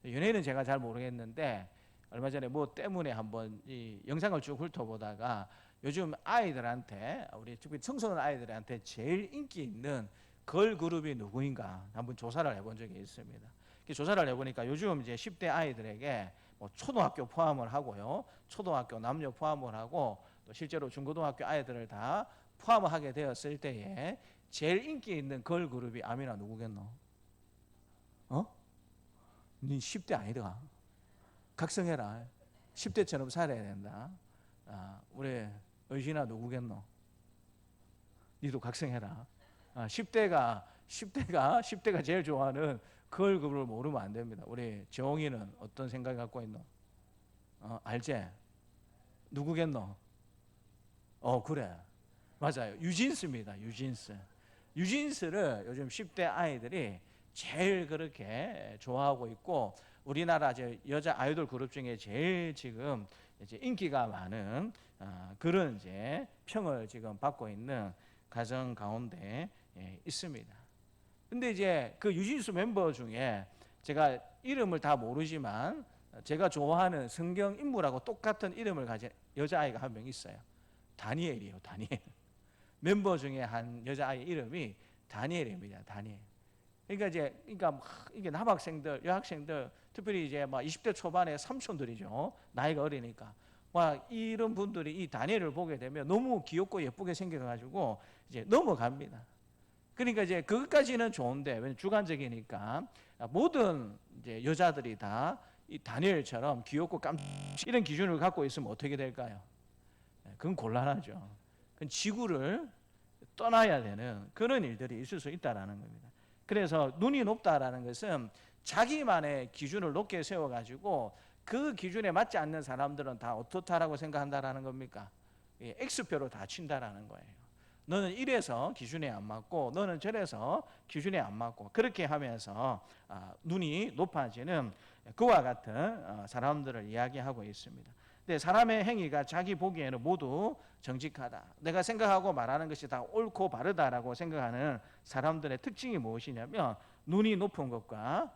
연예인은 제가 잘 모르겠는데 얼마 전에 뭐 때문에 한번 이 영상을 쭉 훑어보다가 요즘 아이들한테 우리 특히 청소년 아이들한테 제일 인기 있는 걸그룹이 누구인가 한번 조사를 해본 적이 있습니다. 조사를 해보니까 요즘 이제 10대 아이들에게 뭐 초등학교 포함을 하고요, 초등학교 남녀 포함을 하고 또 실제로 중고등학교 아이들을 다 포함하게 되었을 때에 제일 인기 있는 걸 그룹이 아미나 누구겠노? 니 10대 아니다. 각성해라. 10대처럼 살아야 된다. 우리 의진아 누구겠노? 니도 각성해라. 10대가 제일 좋아하는 걸그룹을 모르면 안 됩니다. 우리 정이는 어떤 생각 갖고 있노? 알지? 누구겠노? 그래. 맞아요. 유진스입니다. 유진스를 요즘 10대 아이들이 제일 그렇게 좋아하고 있고, 우리나라 여자 아이돌 그룹 중에 제일 지금 이제 인기가 많은 그런 이제 평을 지금 받고 있는 가정 가운데 있습니다. 근데 이제 그 유진수 멤버 중에 제가 이름을 다 모르지만 제가 좋아하는 성경 인물하고 똑같은 이름을 가진 여자아이가 한 명 있어요. 다니엘이에요. 다니엘. 멤버 중에 한 여자아이 이름이 다니엘입니다. 다니엘. 그러니까 이게 남학생들, 여학생들, 특별히 이제 막 20대 초반의 삼촌들이죠. 나이가 어리니까. 막 이런 분들이 이 다니엘을 보게 되면 너무 귀엽고 예쁘게 생겨가지고 이제 넘어갑니다. 그러니까 이제 그것까지는 좋은데, 왜냐면 주관적이니까 모든 이제 여자들이 다 이 다니엘처럼 귀엽고 이런 기준을 갖고 있으면 어떻게 될까요? 그건 곤란하죠. 그건 지구를 떠나야 되는 그런 일들이 있을 수 있다라는 겁니다. 그래서 눈이 높다라는 것은 자기만의 기준을 높게 세워가지고 그 기준에 맞지 않는 사람들은 다 어떻다라고 생각한다라는 겁니까? X표로 다 친다라는 거예요. 너는 이래서 기준에 안 맞고 너는 저래서 기준에 안 맞고, 그렇게 하면서 눈이 높아지는 그와 같은 사람들을 이야기하고 있습니다. 근데 사람의 행위가 자기 보기에는 모두 정직하다, 내가 생각하고 말하는 것이 다 옳고 바르다라고 생각하는 사람들의 특징이 무엇이냐면 눈이 높은 것과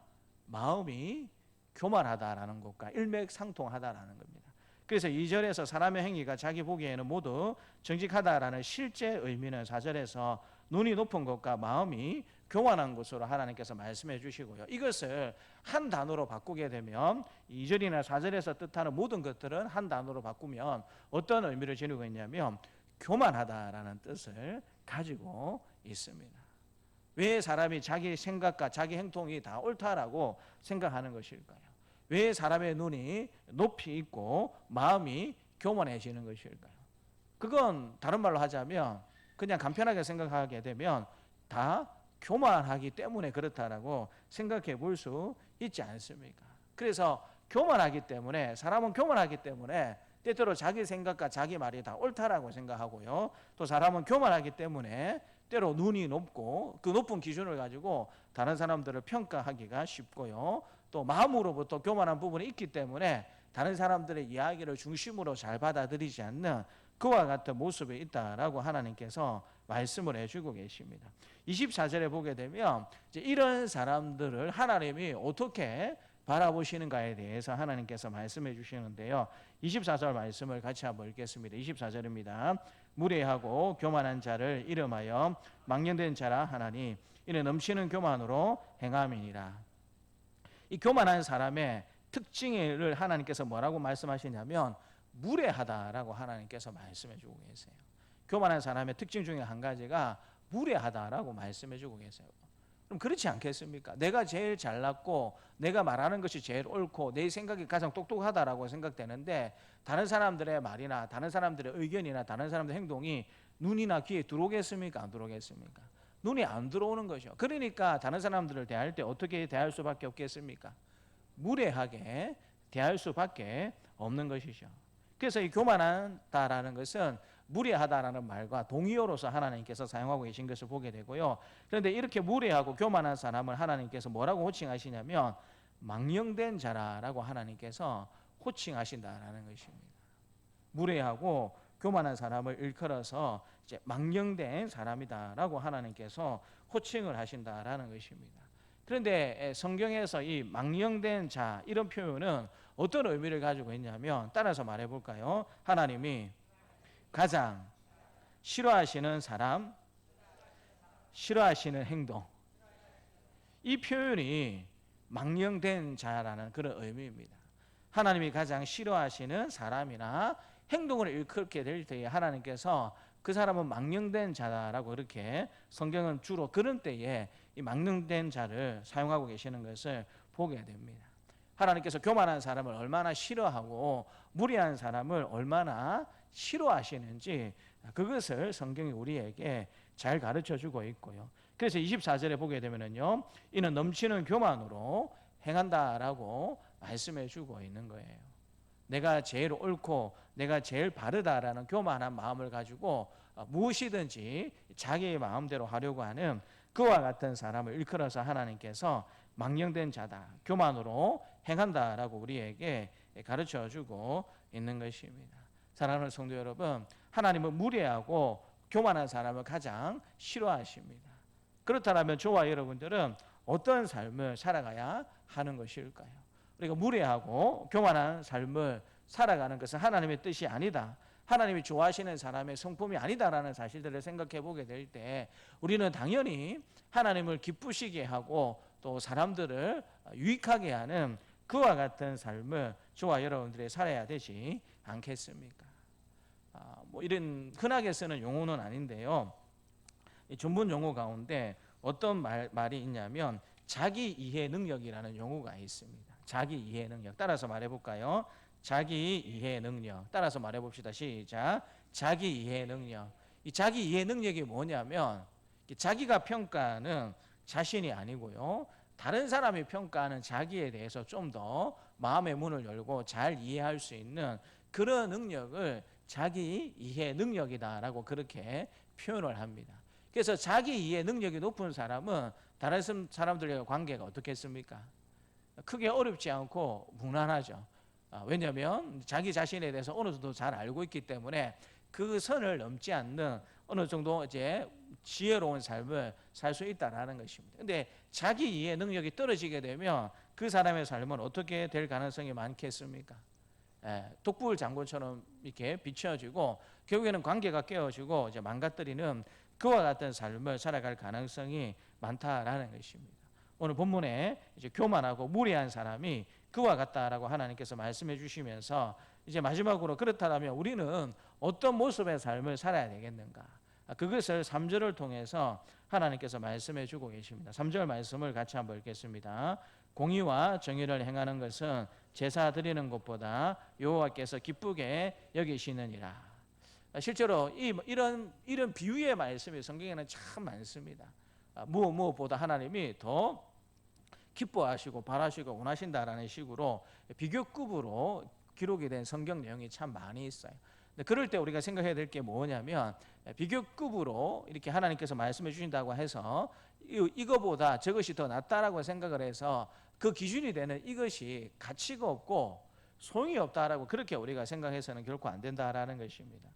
마음이 교만하다라는 것과 일맥상통하다라는 겁니다. 그래서 2절에서 사람의 행위가 자기 보기에는 모두 정직하다라는 실제 의미는 4절에서 눈이 높은 것과 마음이 교만한 것으로 하나님께서 말씀해 주시고요. 이것을 한 단어로 바꾸게 되면 2절이나 4절에서 뜻하는 모든 것들은 한 단어로 바꾸면 어떤 의미를 지니고 있냐면 교만하다라는 뜻을 가지고 있습니다. 왜 사람이 자기 생각과 자기 행동이 다 옳다라고 생각하는 것일까요? 왜 사람의 눈이 높이 있고 마음이 교만해지는 것일까요? 그건 다른 말로 하자면 그냥 간편하게 생각하게 되면 다 교만하기 때문에 그렇다라고 생각해 볼 수 있지 않습니까? 그래서 교만하기 때문에, 사람은 교만하기 때문에 때때로 자기 생각과 자기 말이 다 옳다라고 생각하고요. 또 사람은 교만하기 때문에 때로 눈이 높고 그 높은 기준을 가지고 다른 사람들을 평가하기가 쉽고요. 또 마음으로부터 교만한 부분이 있기 때문에 다른 사람들의 이야기를 중심으로 잘 받아들이지 않는 그와 같은 모습이 있다라고 하나님께서 말씀을 해주고 계십니다. 24절에 보게 되면 이제 이런 사람들을 하나님이 어떻게 바라보시는가에 대해서 하나님께서 말씀해 주시는데요. 24절 말씀을 같이 한번 읽겠습니다. 24절입니다. 무례하고 교만한 자를 이름하여 망령된 자라 하나니 이는 넘치는 교만으로 행함이니라. 이 교만한 사람의 특징을 하나님께서 뭐라고 말씀하시냐면 무례하다라고 하나님께서 말씀해 주고 계세요. 교만한 사람의 특징 중에 한 가지가 무례하다라고 말씀해 주고 계세요. 그럼 그렇지 않겠습니까? 내가 제일 잘났고 내가 말하는 것이 제일 옳고 내 생각이 가장 똑똑하다라고 생각되는데 다른 사람들의 말이나 다른 사람들의 의견이나 다른 사람들의 행동이 눈이나 귀에 들어오겠습니까? 안 들어오겠습니까? 눈이 안 들어오는 거죠. 그러니까 다른 사람들을 대할 때 어떻게 대할 수밖에 없겠습니까? 무례하게 대할 수밖에 없는 것이죠. 그래서 이 교만하다라는 것은 무례하다라는 말과 동의어로서 하나님께서 사용하고 계신 것을 보게 되고요. 그런데 이렇게 무례하고 교만한 사람을 하나님께서 뭐라고 호칭하시냐면 망령된 자라라고 하나님께서 호칭하신다라는 것입니다. 무례하고 교만한 사람을 일컬어서 이제 망령된 사람이다라고 하나님께서 호칭을 하신다라는 것입니다. 그런데 성경에서 이 망령된 자 이런 표현은 어떤 의미를 가지고 있냐면 따라서 말해 볼까요? 하나님이 가장 싫어하시는 사람, 싫어하시는 행동, 이 표현이 망령된 자라는 그런 의미입니다. 하나님이 가장 싫어하시는 사람이나 행동을 일컬게 될 때에 하나님께서 그 사람은 망령된 자다라고 그렇게 성경은 주로 그런 때에 이 망령된 자를 사용하고 계시는 것을 보게 됩니다. 하나님께서 교만한 사람을 얼마나 싫어하고 무리한 사람을 얼마나 싫어하시는지 그것을 성경이 우리에게 잘 가르쳐 주고 있고요. 그래서 24절에 보게 되면요, 이는 넘치는 교만으로 행한다라고 말씀해 주고 있는 거예요. 내가 제일 옳고 내가 제일 바르다라는 교만한 마음을 가지고 무엇이든지 자기의 마음대로 하려고 하는 그와 같은 사람을 일컬어서 하나님께서 망령된 자다, 교만으로 행한다라고 우리에게 가르쳐 주고 있는 것입니다. 사랑하는 성도 여러분, 하나님은 무례하고 교만한 사람을 가장 싫어하십니다. 그렇다면 저와 여러분들은 어떤 삶을 살아가야 하는 것일까요? 우리가 무례하고 교만한 삶을 살아가는 것은 하나님의 뜻이 아니다, 하나님이 좋아하시는 사람의 성품이 아니다라는 사실들을 생각해 보게 될 때 우리는 당연히 하나님을 기쁘시게 하고 또 사람들을 유익하게 하는 그와 같은 삶을 저와 여러분들이 살아야 되지 않겠습니까? 뭐 이런 흔하게 쓰는 용어는 아닌데요, 이 전문 용어 가운데 어떤 말이 있냐면 자기 이해 능력이라는 용어가 있습니다. 자기 이해 능력, 따라서 말해볼까요? 자기 이해 능력, 따라서 말해봅시다. 시작. 자기 이해 능력. 이 자기 이해 능력이 뭐냐면 자기가 평가하는 자신이 아니고요, 다른 사람이 평가하는 자기에 대해서 좀 더 마음의 문을 열고 잘 이해할 수 있는 그런 능력을 자기 이해 능력이다라고 그렇게 표현을 합니다. 그래서 자기 이해 능력이 높은 사람은 다른 사람들과 관계가 어떻겠습니까? 크게 어렵지 않고 무난하죠. 왜냐하면 자기 자신에 대해서 어느 정도 잘 알고 있기 때문에 그 선을 넘지 않는 어느 정도 이제 지혜로운 삶을 살 수 있다라는 것입니다. 근데 자기 이해 능력이 떨어지게 되면 그 사람의 삶은 어떻게 될 가능성이 많겠습니까? 독불 장군처럼 이렇게 비춰지고 결국에는 관계가 깨어지고 이제 망가뜨리는 그와 같은 삶을 살아갈 가능성이 많다라는 것입니다. 오늘 본문에 이제 교만하고 무례한 사람이 그와 같다라고 하나님께서 말씀해 주시면서 이제 마지막으로 그렇다면 우리는 어떤 모습의 삶을 살아야 되겠는가? 그것을 3절을 통해서 하나님께서 말씀해 주고 계십니다. 3절 말씀을 같이 한번 읽겠습니다. 공의와 정의를 행하는 것은 제사 드리는 것보다 여호와께서 기쁘게 여기시느니라. 실제로 이런 비유의 말씀이 성경에는 참 많습니다. 무엇보다 하나님이 더 기뻐하시고 바라시고 원하신다라는 식으로 비교급으로 기록이 된 성경 내용이 참 많이 있어요. 근데 그럴 때 우리가 생각해야 될 게 뭐냐면 비교급으로 이렇게 하나님께서 말씀해 주신다고 해서 이거보다 저것이 더 낫다라고 생각을 해서 그 기준이 되는 이것이 가치가 없고 소용이 없다라고 그렇게 우리가 생각해서는 결코 안 된다라는 것입니다.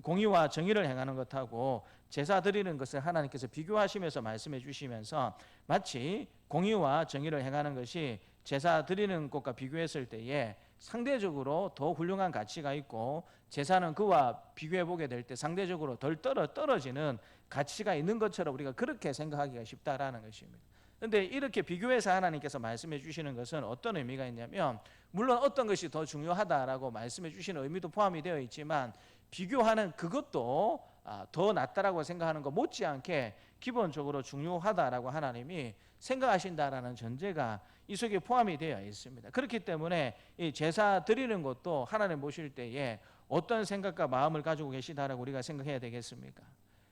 공의와 정의를 행하는 것하고 제사 드리는 것을 하나님께서 비교하시면서 말씀해 주시면서 마치 공의와 정의를 행하는 것이 제사 드리는 것과 비교했을 때에 상대적으로 더 훌륭한 가치가 있고 제사는 그와 비교해 보게 될 때 상대적으로 덜 떨어지는 가치가 있는 것처럼 우리가 그렇게 생각하기가 쉽다라는 것입니다. 그런데 이렇게 비교해서 하나님께서 말씀해 주시는 것은 어떤 의미가 있냐면 물론 어떤 것이 더 중요하다라고 말씀해 주시는 의미도 포함이 되어 있지만 비교하는 그것도 더 낫다라고 생각하는 것 못지않게 기본적으로 중요하다라고 하나님이 생각하신다라는 전제가 이 속에 포함이 되어 있습니다. 그렇기 때문에 이 제사 드리는 것도 하나님 보실 때에 어떤 생각과 마음을 가지고 계시다라고 우리가 생각해야 되겠습니까?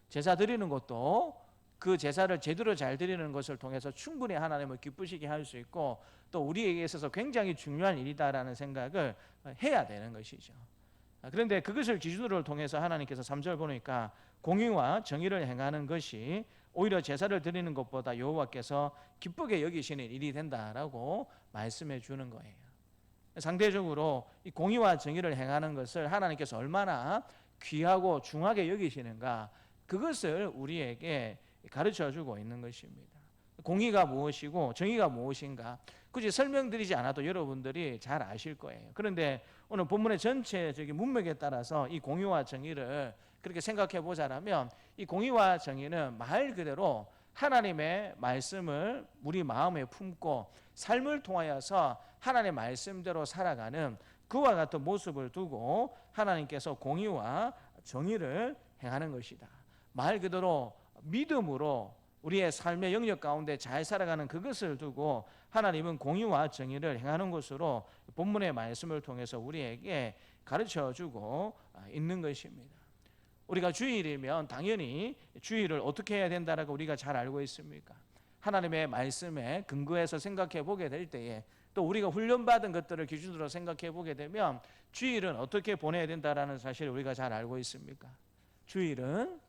제사 드리는 것도 그 제사를 제대로 잘 드리는 것을 통해서 충분히 하나님을 기쁘시게 할 수 있고 또 우리에게 있어서 굉장히 중요한 일이다라는 생각을 해야 되는 것이죠. 그런데 그것을 기준으로 통해서 하나님께서 3절 보니까 공의와 정의를 행하는 것이 오히려 제사를 드리는 것보다 여호와께서 기쁘게 여기시는 일이 된다라고 말씀해 주는 거예요. 상대적으로 이 공의와 정의를 행하는 것을 하나님께서 얼마나 귀하고 중하게 여기시는가, 그것을 우리에게 가르쳐 주고 있는 것입니다. 공의가 무엇이고 정의가 무엇인가 굳이 설명드리지 않아도 여러분들이 잘 아실 거예요. 그런데 오늘 본문의 전체적인 문맥에 따라서 이 공의와 정의를 그렇게 생각해 보자라면 이 공의와 정의는 말 그대로 하나님의 말씀을 우리 마음에 품고 삶을 통하여서 하나님의 말씀대로 살아가는 그와 같은 모습을 두고 하나님께서 공의와 정의를 행하는 것이다. 말 그대로 믿음으로 우리의 삶의 영역 가운데 잘 살아가는 그것을 두고 하나님은 공의와 정의를 행하는 것으로 본문의 말씀을 통해서 우리에게 가르쳐주고 있는 것입니다. 우리가 주일이면 당연히 주일을 어떻게 해야 된다라고 우리가 잘 알고 있습니까? 하나님의 말씀에 근거해서 생각해 보게 될 때에 또 우리가 훈련받은 것들을 기준으로 생각해 보게 되면 주일은 어떻게 보내야 된다라는 사실을 우리가 잘 알고 있습니까? 주일은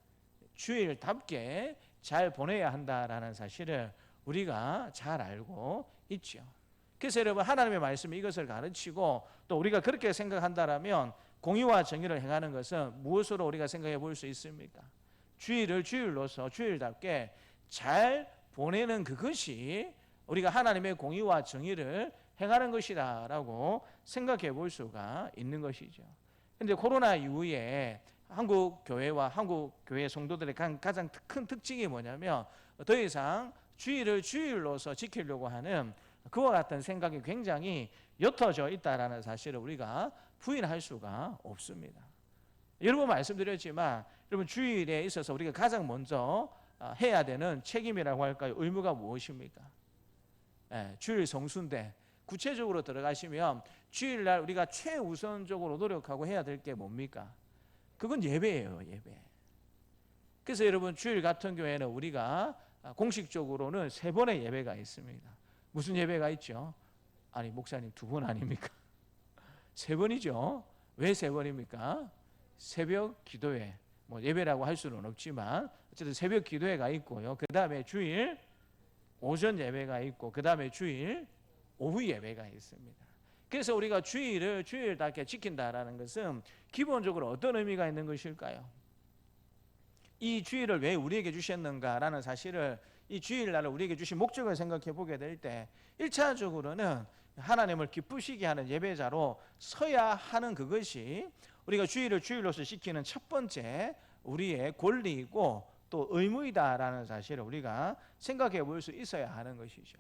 주일답게 잘 보내야 한다라는 사실을 우리가 잘 알고 있죠. 그래서 여러분 하나님의 말씀이 이것을 가르치고 또 우리가 그렇게 생각한다라면 공의와 정의를 행하는 것은 무엇으로 우리가 생각해 볼 수 있습니까? 주일을 주일로서 주일답게 잘 보내는 그것이 우리가 하나님의 공의와 정의를 행하는 것이다라고 생각해 볼 수가 있는 것이죠. 그런데 코로나 이후에 한국 교회와 한국 교회 성도들의 가장 큰 특징이 뭐냐면 더 이상 주일을 주일로서 지키려고 하는 그와 같은 생각이 굉장히 옅어져 있다라는 사실을 우리가 부인할 수가 없습니다. 여러 번 말씀드렸지만 여러분 주일에 있어서 우리가 가장 먼저 해야 되는 책임이라고 할까요? 의무가 무엇입니까? 주일 성수인데 구체적으로 들어가시면 주일날 우리가 최우선적으로 노력하고 해야 될 게 뭡니까? 그건 예배예요, 예배. 그래서 여러분 주일 같은 교회는 우리가 공식적으로는 3번의 예배가 있습니다. 무슨 예배가 있죠? 아니 목사님 2번 아닙니까? 3번이죠. 왜 3번입니까? 새벽 기도회, 뭐 예배라고 할 수는 없지만 어쨌든 새벽 기도회가 있고요. 그 다음에 주일 오전 예배가 있고 그 다음에 주일 오후 예배가 있습니다. 그래서 우리가 주일을 주일답게 지킨다라는 것은 기본적으로 어떤 의미가 있는 것일까요? 이 주일을 왜 우리에게 주셨는가라는 사실을 이 주일날을 우리에게 주신 목적을 생각해 보게 될 때 1차적으로는 하나님을 기쁘시게 하는 예배자로 서야 하는 그것이 우리가 주일을 주일로서 지키는 첫 번째 우리의 권리이고 또 의무이다라는 사실을 우리가 생각해 볼 수 있어야 하는 것이죠.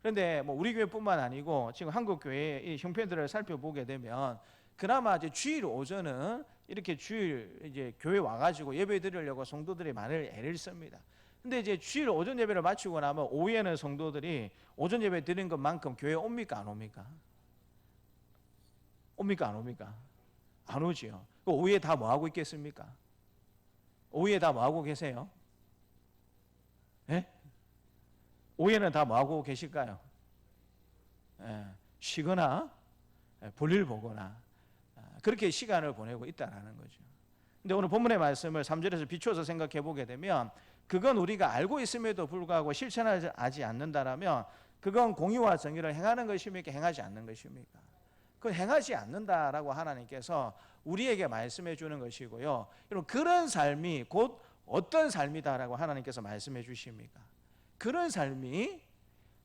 그런데 뭐 우리 교회뿐만 아니고 지금 한국 교회의 형편들을 살펴보게 되면 그나마 이제 주일 오전은 이렇게 주일 이제 교회 와가지고 예배 드리려고 성도들이 많은 애를 씁니다. 근데 이제 주일 오전 예배를 마치고 나면 오후에는 성도들이 오전 예배 드린 것만큼 교회에 옵니까 안 옵니까? 옵니까 안 옵니까? 안 오지요. 그 오후에 다 뭐 하고 있겠습니까? 오후에 다 뭐 하고 계세요? 예? 오후에는 다 뭐 하고 계실까요? 쉬거나 볼일 보거나 그렇게 시간을 보내고 있다라는 거죠. 근데 오늘 본문의 말씀을 3절에서 비추어서 생각해 보게 되면 그건 우리가 알고 있음에도 불구하고 실천하지 않는다라면 그건 공의와 정의를 행하는 것입니까? 행하지 않는 것입니까? 그건 행하지 않는다라고 하나님께서 우리에게 말씀해 주는 것이고요. 여러분 그런 삶이 곧 어떤 삶이다라고 하나님께서 말씀해 주십니까? 그런 삶이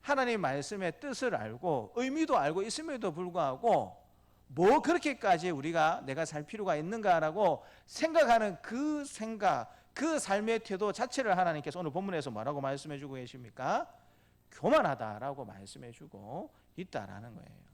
하나님 말씀의 뜻을 알고 의미도 알고 있음에도 불구하고 뭐 그렇게까지 우리가 내가 살 필요가 있는가라고 생각하는 그 생각, 그 삶의 태도 자체를 하나님께서 오늘 본문에서 뭐라고 말씀해 주고 계십니까? 교만하다라고 말씀해 주고 있다라는 거예요.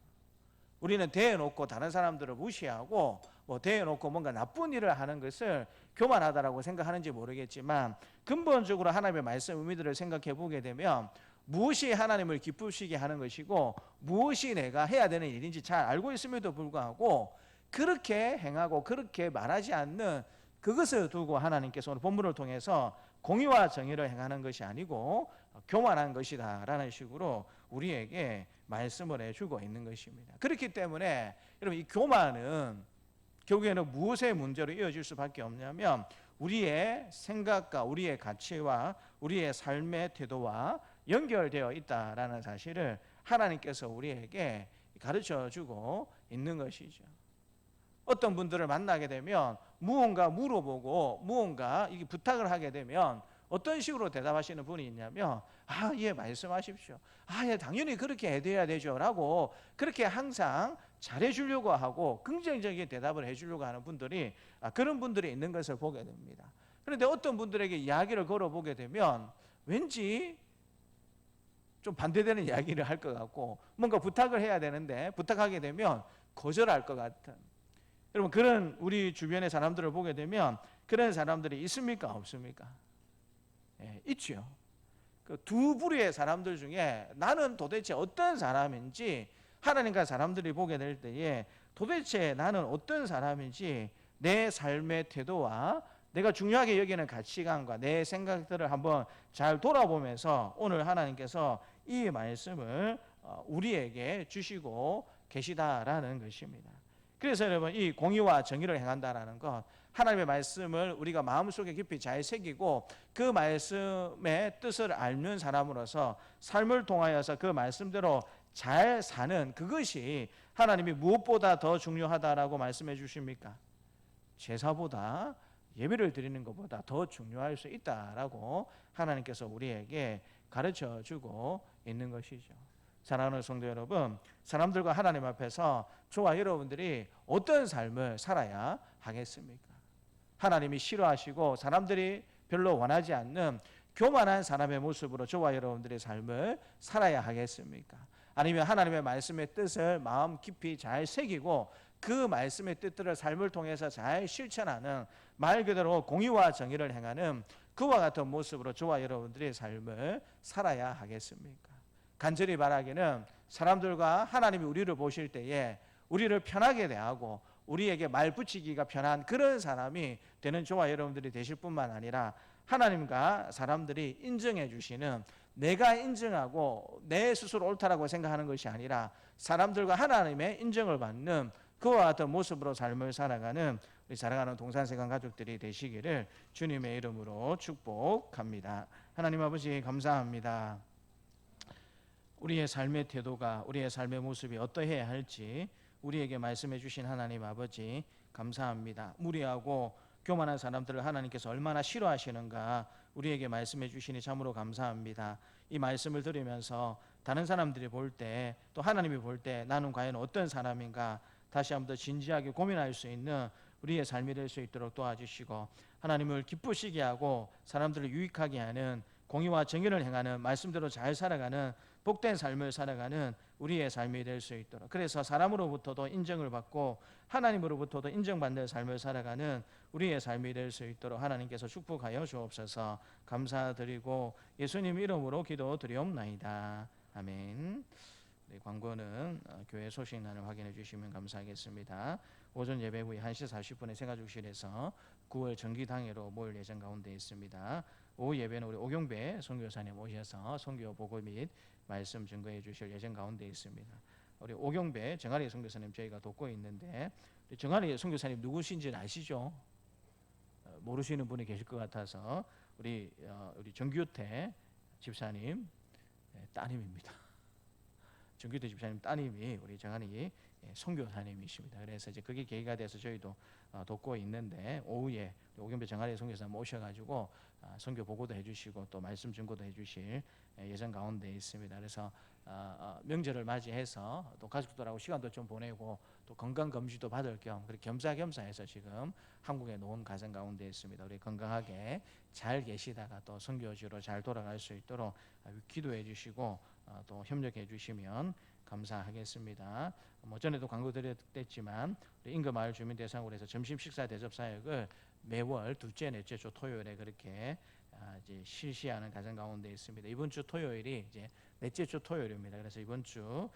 우리는 대해놓고 다른 사람들을 무시하고 뭐 대해놓고 뭔가 나쁜 일을 하는 것을 교만하다라고 생각하는지 모르겠지만 근본적으로 하나님의 말씀 의미들을 생각해 보게 되면 무엇이 하나님을 기쁘시게 하는 것이고 무엇이 내가 해야 되는 일인지 잘 알고 있음에도 불구하고 그렇게 행하고 그렇게 말하지 않는 그것을 두고 하나님께서 오늘 본문을 통해서 공의와 정의를 행하는 것이 아니고 교만한 것이다 라는 식으로 우리에게 말씀을 해주고 있는 것입니다. 그렇기 때문에 여러분 이 교만은 결국에는 무엇의 문제로 이어질 수밖에 없냐면 우리의 생각과 우리의 가치와 우리의 삶의 태도와 연결되어 있다라는 사실을 하나님께서 우리에게 가르쳐주고 있는 것이죠. 어떤 분들을 만나게 되면 무언가 물어보고 무언가 이게 부탁을 하게 되면 어떤 식으로 대답하시는 분이 있냐면 예 말씀하십시오. 예 당연히 그렇게 해야 되죠 라고 그렇게 항상 잘해주려고 하고 긍정적인 대답을 해주려고 하는 분들이 그런 분들이 있는 것을 보게 됩니다. 그런데 어떤 분들에게 이야기를 걸어보게 되면 왠지 좀 반대되는 이야기를 할 것 같고 뭔가 부탁을 해야 되는데 부탁하게 되면 거절할 것 같은, 여러분 그런 우리 주변의 사람들을 보게 되면 그런 사람들이 있습니까 없습니까? 예, 있죠. 그 두 부류의 사람들 중에 나는 도대체 어떤 사람인지 하나님과 사람들이 보게 될 때에 도대체 나는 어떤 사람인지 내 삶의 태도와 내가 중요하게 여기는 가치관과 내 생각들을 한번 잘 돌아보면서 오늘 하나님께서 이 말씀을 우리에게 주시고 계시다라는 것입니다. 그래서 여러분 이 공의와 정의를 행한다라는 것, 하나님의 말씀을 우리가 마음속에 깊이 잘 새기고 그 말씀의 뜻을 알는 사람으로서 삶을 통하여서 그 말씀대로 잘 사는 그것이 하나님이 무엇보다 더 중요하다라고 말씀해 주십니까? 제사보다 예배를 드리는 것보다 더 중요할 수 있다라고 하나님께서 우리에게 가르쳐 주고 있는 것이죠. 사랑하는 성도 여러분, 사람들과 하나님 앞에서 저와 여러분들이 어떤 삶을 살아야 하겠습니까? 하나님이 싫어하시고 사람들이 별로 원하지 않는 교만한 사람의 모습으로 저와 여러분들의 삶을 살아야 하겠습니까? 아니면 하나님의 말씀의 뜻을 마음 깊이 잘 새기고 그 말씀의 뜻들을 삶을 통해서 잘 실천하는, 말 그대로 공의와 정의를 행하는 그와 같은 모습으로 저와 여러분들의 삶을 살아야 하겠습니까? 간절히 바라기는 사람들과 하나님이 우리를 보실 때에 우리를 편하게 대하고 우리에게 말 붙이기가 편한 그런 사람이 되는 저와 여러분들이 되실 뿐만 아니라 하나님과 사람들이 인정해 주시는, 내가 인정하고 내 스스로 옳다라고 생각하는 것이 아니라 사람들과 하나님의 인정을 받는 그와 같은 모습으로 삶을 살아가는 우리 사랑하는 동산세관 가족들이 되시기를 주님의 이름으로 축복합니다. 하나님 아버지 감사합니다. 우리의 삶의 태도가, 우리의 삶의 모습이 어떠해야 할지 우리에게 말씀해 주신 하나님 아버지 감사합니다. 무리하고 교만한 사람들을 하나님께서 얼마나 싫어하시는가 우리에게 말씀해 주시니 참으로 감사합니다. 이 말씀을 들으면서 다른 사람들이 볼 때, 또 하나님이 볼 때 나는 과연 어떤 사람인가 다시 한번 더 진지하게 고민할 수 있는 우리의 삶이 될 수 있도록 도와주시고, 하나님을 기쁘시게 하고 사람들을 유익하게 하는 공의와 정의를 행하는, 말씀대로 잘 살아가는 복된 삶을 살아가는 우리의 삶이 될 수 있도록, 그래서 사람으로부터도 인정을 받고 하나님으로부터도 인정받는 삶을 살아가는 우리의 삶이 될 수 있도록 하나님께서 축복하여 주옵소서. 감사드리고 예수님 이름으로 기도드리옵나이다. 아멘. 네, 광고는 교회 소식란을 확인해 주시면 감사하겠습니다. 오전 예배 후에 1시 40분에 새가족실에서 9월 정기당회로 모일 예정 가운데 있습니다. 오후 예배는 우리 오경배 선교사님 오셔서 선교 보고 및 말씀 증거해 주실 예정 가운데 있습니다. 우리 오경배 정아리 선교사님 저희가 돕고 있는데, 정아리 선교사님 누구신지 아시죠? 모르시는 분이 계실 것 같아서 우리 정규태 집사님 따님입니다. 정규태 집사님 따님이 우리 정아리 선교사님이십니다. 그래서 이제 그게 계기가 돼서 저희도 돕고 있는데, 오후에 오경배 정아리 선교사님 오셔가지고 선교 보고도 해주시고 또 말씀 증거도 해주실 예정 가운데 있습니다. 그래서 명절을 맞이해서 또 가족들하고 시간도 좀 보내고 또 건강 검진도 받을 겸 그렇게 겸사겸사해서 지금 한국에 놓은 가정 가운데 있습니다. 우리 건강하게 잘 계시다가 또 선교지로 잘 돌아갈 수 있도록 기도해 주시고 또 협력해 주시면 감사하겠습니다. 전에도 광고 드렸지만 인근마을 주민 대상으로 해서 점심 식사 대접 사역을 매월 둘째, 넷째 주 토요일에 그렇게 이제 실시하는 가정 가운데 있습니다. 이번 주 토요일이 이제 넷째 주 토요일입니다. 그래서 이번 주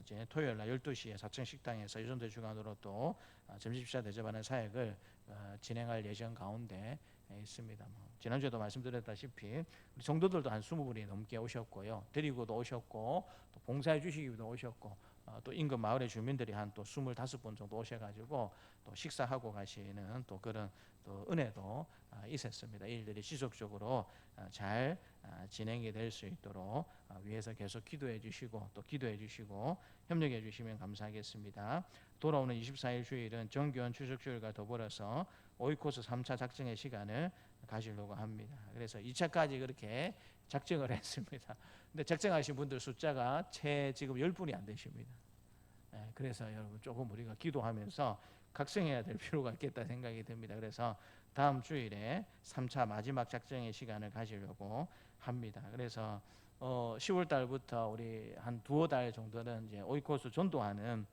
이제 토요일 날 12시에 4층 식당에서 유전대 주관으로 또 점심 식사 대접하는 사역을 진행할 예정 가운데 있습니다. 지난주에도 말씀드렸다시피 우리 성도들도 한 20분이 넘게 오셨고요. 데리고도 오셨고 또 봉사해 주시기도 오셨고 또 인근 마을의 주민들이 한 또 25분 정도 오셔가지고 또 식사하고 가시는 또 그런 또 은혜도 있었습니다. 이 일들이 지속적으로 잘 진행이 될 수 있도록 위에서 계속 기도해 주시고 또 기도해 주시고 협력해 주시면 감사하겠습니다. 돌아오는 24일 주일은 정교원 추석 주일과 더불어서 오이코스 3차 작정의 시간을 가지려고 합니다. 그래서 2차까지 그렇게 작정을 했습니다. 근데 작정하신 분들 숫자가 채 지금 10분이 안 되십니다. 그래서 여러분 조금 우리가 기도하면서 각성해야 될 필요가 있겠다 생각이 듭니다. 그래서 다음 주일에 3차 마지막 작정의 시간을 가지려고 합니다. 그래서 10월 달부터 우리 한 두어 달 정도는 이제 오이코스 전도하는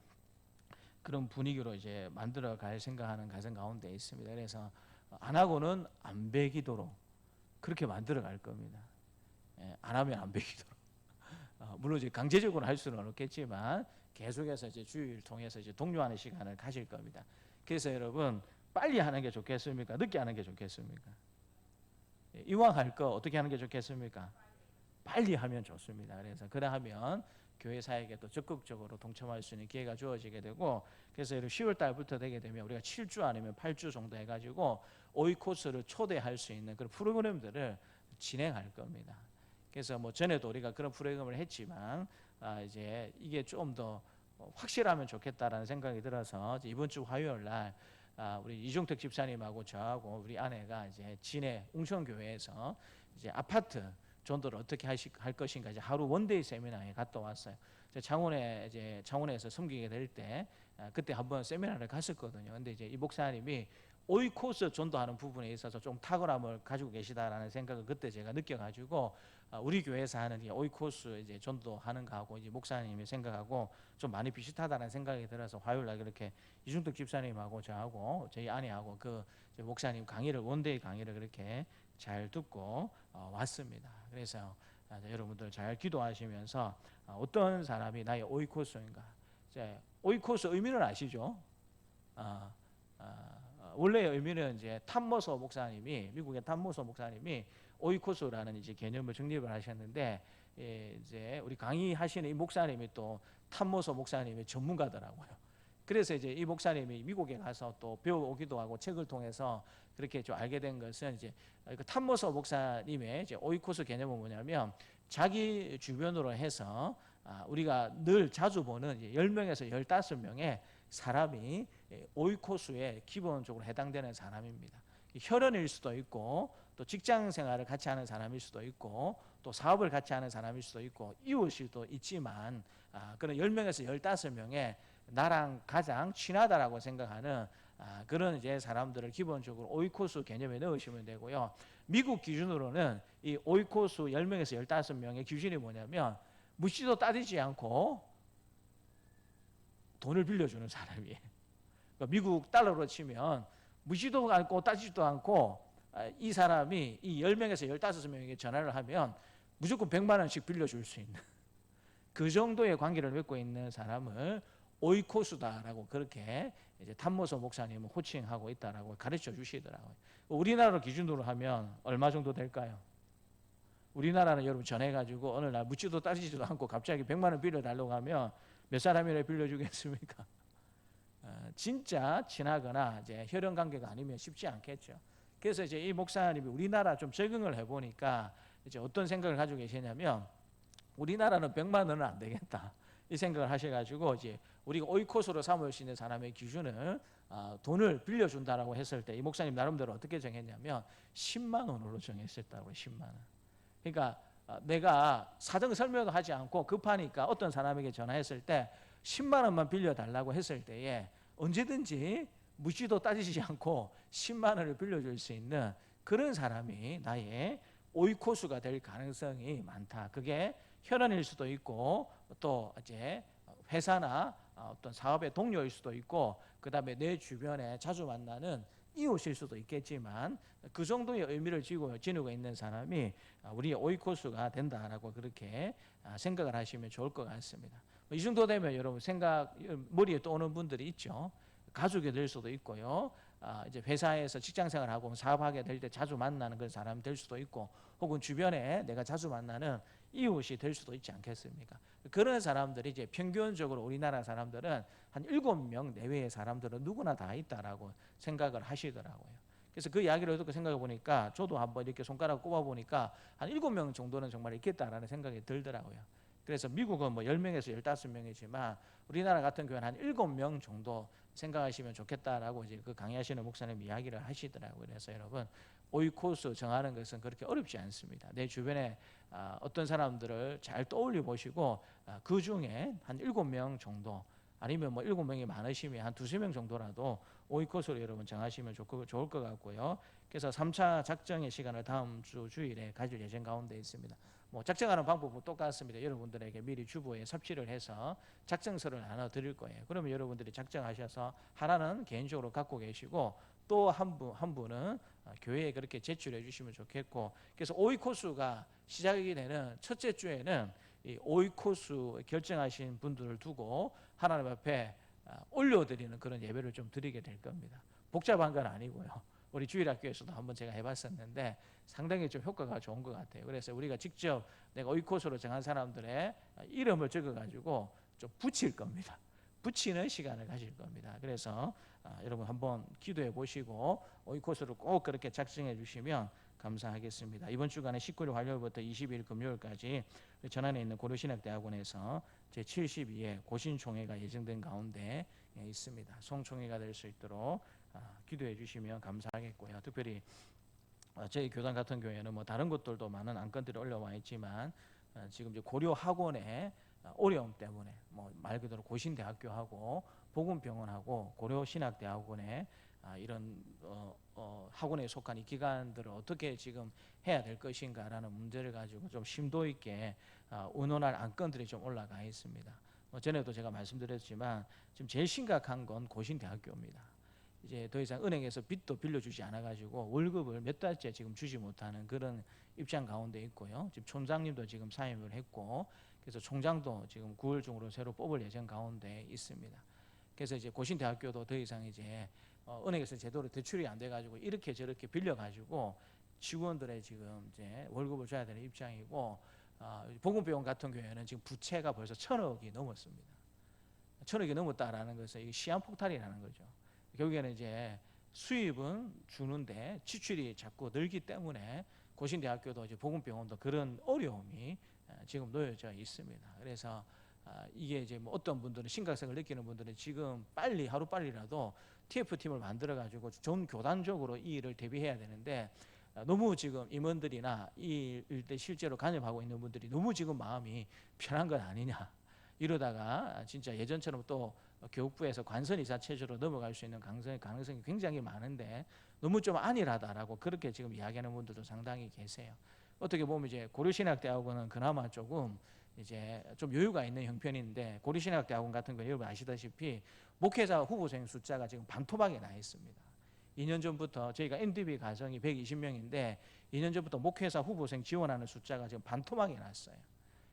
그런 분위기로 이제 만들어 갈 생각하는 가정 가운데 있습니다. 그래서 안 하고는 안 배기도록 그렇게 만들어 갈 겁니다. 안 하면 안 배기도록. 물론 이제 강제적으로 할 수는 없겠지만 계속해서 이제 주일 통해서 이제 독려하는 시간을 가질 겁니다. 그래서 여러분 빨리 하는 게 좋겠습니까? 늦게 하는 게 좋겠습니까? 이왕 할 거 어떻게 하는 게 좋겠습니까? 빨리 하면 좋습니다. 그래서 그러하면 교회 사역에 또 적극적으로 동참할 수 있는 기회가 주어지게 되고, 그래서 10월 달부터 되게 되면 우리가 7주 아니면 8주 정도 해가지고 오이코스를 초대할 수 있는 그런 프로그램들을 진행할 겁니다. 그래서 뭐 전에도 우리가 그런 프로그램을 했지만 이제 이게 좀 더 확실하면 좋겠다라는 생각이 들어서 이번 주 화요일 날 우리 이종택 집사님하고 저하고 우리 아내가 이제 진해 웅천교회에서 이제 아파트 전도를 어떻게 할 것인가 이제 하루 원데이 세미나에 갔다 왔어요. 창원에서 섬기게 될 때 그때 한번 세미나를 갔었거든요. 근데 이제 이 목사님이 오이코스 전도하는 부분에 있어서 좀 탁월함을 가지고 계시다라는 생각을 그때 제가 느껴가지고 우리 교회에서 하는 이 오이코스 이제 전도하는 거하고 이제 목사님이 생각하고 좀 많이 비슷하다는 생각이 들어서 화요일 날 그렇게 이중덕 집사님하고 저하고 저희 아내하고 그 목사님 강의를 원데이 강의를 그렇게 잘 듣고 왔습니다. 그래서 여러분들 잘 기도하시면서 어떤 사람이 나의 오이코스인가. 오이코스 의미는 아시죠? 원래의 의미는 이제 탐모소 목사님이 미국의 탐모소 목사님이 오이코스라는 이제 개념을 정립을 하셨는데 이제 우리 강의하시는 이 목사님이 또 탐모소 목사님의 전문가더라고요. 그래서 이제 이 목사님이 미국에 가서 또 배워오기도 하고 책을 통해서 그렇게 좀 알게 된 것은 이제 그 탐모소 목사님의 이제 오이코스 개념은 뭐냐면 자기 주변으로 해서 우리가 늘 자주 보는 10명에서 15명의 사람이 오이코스에 기본적으로 해당되는 사람입니다. 혈연일 수도 있고 또 직장 생활을 같이 하는 사람일 수도 있고 또 사업을 같이 하는 사람일 수도 있고 이웃일 수도 있지만 그런 10명에서 15명의 나랑 가장 친하다라고 생각하는 그런 이제 사람들을 기본적으로 오이코스 개념에 넣으시면 되고요. 미국 기준으로는 이 오이코스 10명에서 15명의 기준이 뭐냐면 묻지도 따지지 않고 돈을 빌려주는 사람이에요. 그러니까 미국 달러로 치면 묻지도 않고 따지지도 않고 이 사람이 이 10명에서 15명에게 전화를 하면 무조건 100만 원씩 빌려줄 수 있는 그 정도의 관계를 맺고 있는 사람을 오이코스다라고 그렇게 이제 탐모소 목사님은 호칭하고 있다라고 가르쳐 주시더라고요. 우리나라 기준으로 하면 얼마 정도 될까요? 우리나라는 여러분 전해가지고 어느 날 묻지도 따지지도 않고 갑자기 100만 원 빌려달라고 하면 몇 사람이나 빌려주겠습니까? 진짜 친하거나 이제 혈연 관계가 아니면 쉽지 않겠죠. 그래서 이제 이 목사님이 우리나라 좀 적응을 해보니까 이제 어떤 생각을 가지고 계시냐면 우리나라는 100만 원은 안 되겠다 이 생각을 하셔가지고 이제 우리가 오이코스로 삼을 수 있는 사람의 기준을 돈을 빌려준다라고 했을 때 이 목사님 나름대로 어떻게 정했냐면 10만 원으로 정했었다고. 10만 원. 그러니까 내가 사정 설명도 하지 않고 급하니까 어떤 사람에게 전화했을 때 10만 원만 빌려달라고 했을 때에 언제든지 묻지도 따지지 않고 10만 원을 빌려줄 수 있는 그런 사람이 나의 오이코스가 될 가능성이 많다. 그게 혈연일 수도 있고 또 이제 회사나 어떤 사업의 동료일 수도 있고 그다음에 내 주변에 자주 만나는 이웃일 수도 있겠지만 그 정도의 의미를 지니고 있는 사람이 우리의 오이코스가 된다라고 그렇게 생각을 하시면 좋을 것 같습니다. 이 정도 되면 여러분 머리에 떠오는 분들이 있죠. 가족이 될 수도 있고요. 이제 회사에서 직장생활하고 사업하게 될 때 자주 만나는 그런 사람이 될 수도 있고 혹은 주변에 내가 자주 만나는 이웃이 될 수도 있지 않겠습니까? 그런 사람들이 이제 평균적으로 우리나라 사람들은 한 7명 내외의 사람들은 누구나 다 있다라고 생각을 하시더라고요. 그래서 그 이야기를 듣고 생각해 보니까 저도 한번 이렇게 손가락 꼽아 보니까 한 7명 정도는 정말 있겠다라는 생각이 들더라고요. 그래서 미국은 뭐 10명에서 15명이지만 우리나라 같은 경우는 한 7명 정도 생각하시면 좋겠다라고 이제 그 강의하시는 목사님 이야기를 하시더라고요. 그래서 여러분 오이코스 정하는 것은 그렇게 어렵지 않습니다. 내 주변에 어떤 사람들을 잘 떠올려 보시고 그 중에 한 7명 정도 아니면 뭐 7명이 많으시면 한 2~3명 정도라도 오이코스로 여러분 정하시면 좋을 것 같고요. 그래서 3차 작정의 시간을 다음 주 주일에 가질 예정 가운데 있습니다. 뭐 작정하는 방법은 똑같습니다. 여러분들에게 미리 주보에 섭취를 해서 작정서를 나눠 드릴 거예요. 그러면 여러분들이 작정하셔서 하나는 개인적으로 갖고 계시고 또 한 분은 교회에 그렇게 제출해 주시면 좋겠고, 그래서 오이코스가 시작이 되는 첫째 주에는 이 오이코스 결정하신 분들을 두고 하나님 앞에 올려드리는 그런 예배를 좀 드리게 될 겁니다. 복잡한 건 아니고요. 우리 주일학교에서도 한번 제가 해봤었는데 상당히 좀 효과가 좋은 것 같아요. 그래서 우리가 직접 내가 오이코스로 정한 사람들의 이름을 적어가지고 좀 붙일 겁니다. 붙이는 시간을 가질 겁니다. 그래서 여러분 한번 기도해 보시고 오이코스를 꼭 그렇게 작성해 주시면 감사하겠습니다. 이번 주간에 19일 화요일부터 20일 금요일까지 전안에 있는 고려신학대학원에서 제72회 고신총회가 예정된 가운데 있습니다. 송총회가 될 수 있도록 기도해 주시면 감사하겠고요. 특별히 저희 교단 같은 경우에는 뭐 다른 것들도 많은 안건들이 올라와 있지만 지금 이제 고려 학원의 어려움 때문에 뭐 말 그대로 고신대학교하고 복음병원하고 고려신학대학원의 이런 학원에 속한 이 기관들을 어떻게 지금 해야 될 것인가라는 문제를 가지고 좀 심도 있게 의논할 안건들이 좀 올라가 있습니다. 전에도 제가 말씀드렸지만 지금 제일 심각한 건 고신대학교입니다. 이제 더 이상 은행에서 빚도 빌려주지 않아가지고 월급을 몇 달째 지금 주지 못하는 그런 입장 가운데 있고요. 지금 총장님도 지금 사임을 했고, 그래서 총장도 지금 9월 중으로 새로 뽑을 예정 가운데 있습니다. 그래서 이제 고신대학교도 더 이상 이제 은행에서 제대로 대출이 안 돼가지고 이렇게 저렇게 빌려가지고 직원들의 지금 이제 월급을 줘야 되는 입장이고, 복음병원 같은 경우에는 지금 부채가 벌써 1,000억이 넘었습니다. 1,000억이 넘었다라는 것은 이게 시한폭탄이라는 거죠. 결국에는 이제 수입은 주는데 지출이 자꾸 늘기 때문에 고신대학교도 이제 복음병원도 그런 어려움이 지금 놓여져 있습니다. 그래서 이게 이제 뭐 어떤 분들은 심각성을 느끼는 분들은 지금 빨리 하루 빨리라도 TF팀을 만들어 가지고 전 교단적으로 이 일을 대비해야 되는데 너무 지금 임원들이나 이 일대 실제로 간접하고 있는 분들이 너무 지금 마음이 편한 건 아니냐, 이러다가 진짜 예전처럼 또 교육부에서 관선이사 체제로 넘어갈 수 있는 가능성이 굉장히 많은데 너무 좀 안일하다라고 그렇게 지금 이야기하는 분들도 상당히 계세요. 어떻게 보면 이제 고려신학대학원은 그나마 조금 이제 좀 여유가 있는 형편인데, 고려신학대학원 같은 경우 여러분 아시다시피 목회자 후보생 숫자가 지금 반토막이 나 있습니다. 2년 전부터 저희가 MDB 가정이 120명인데 2년 전부터 목회자 후보생 지원하는 숫자가 지금 반토막이 났어요.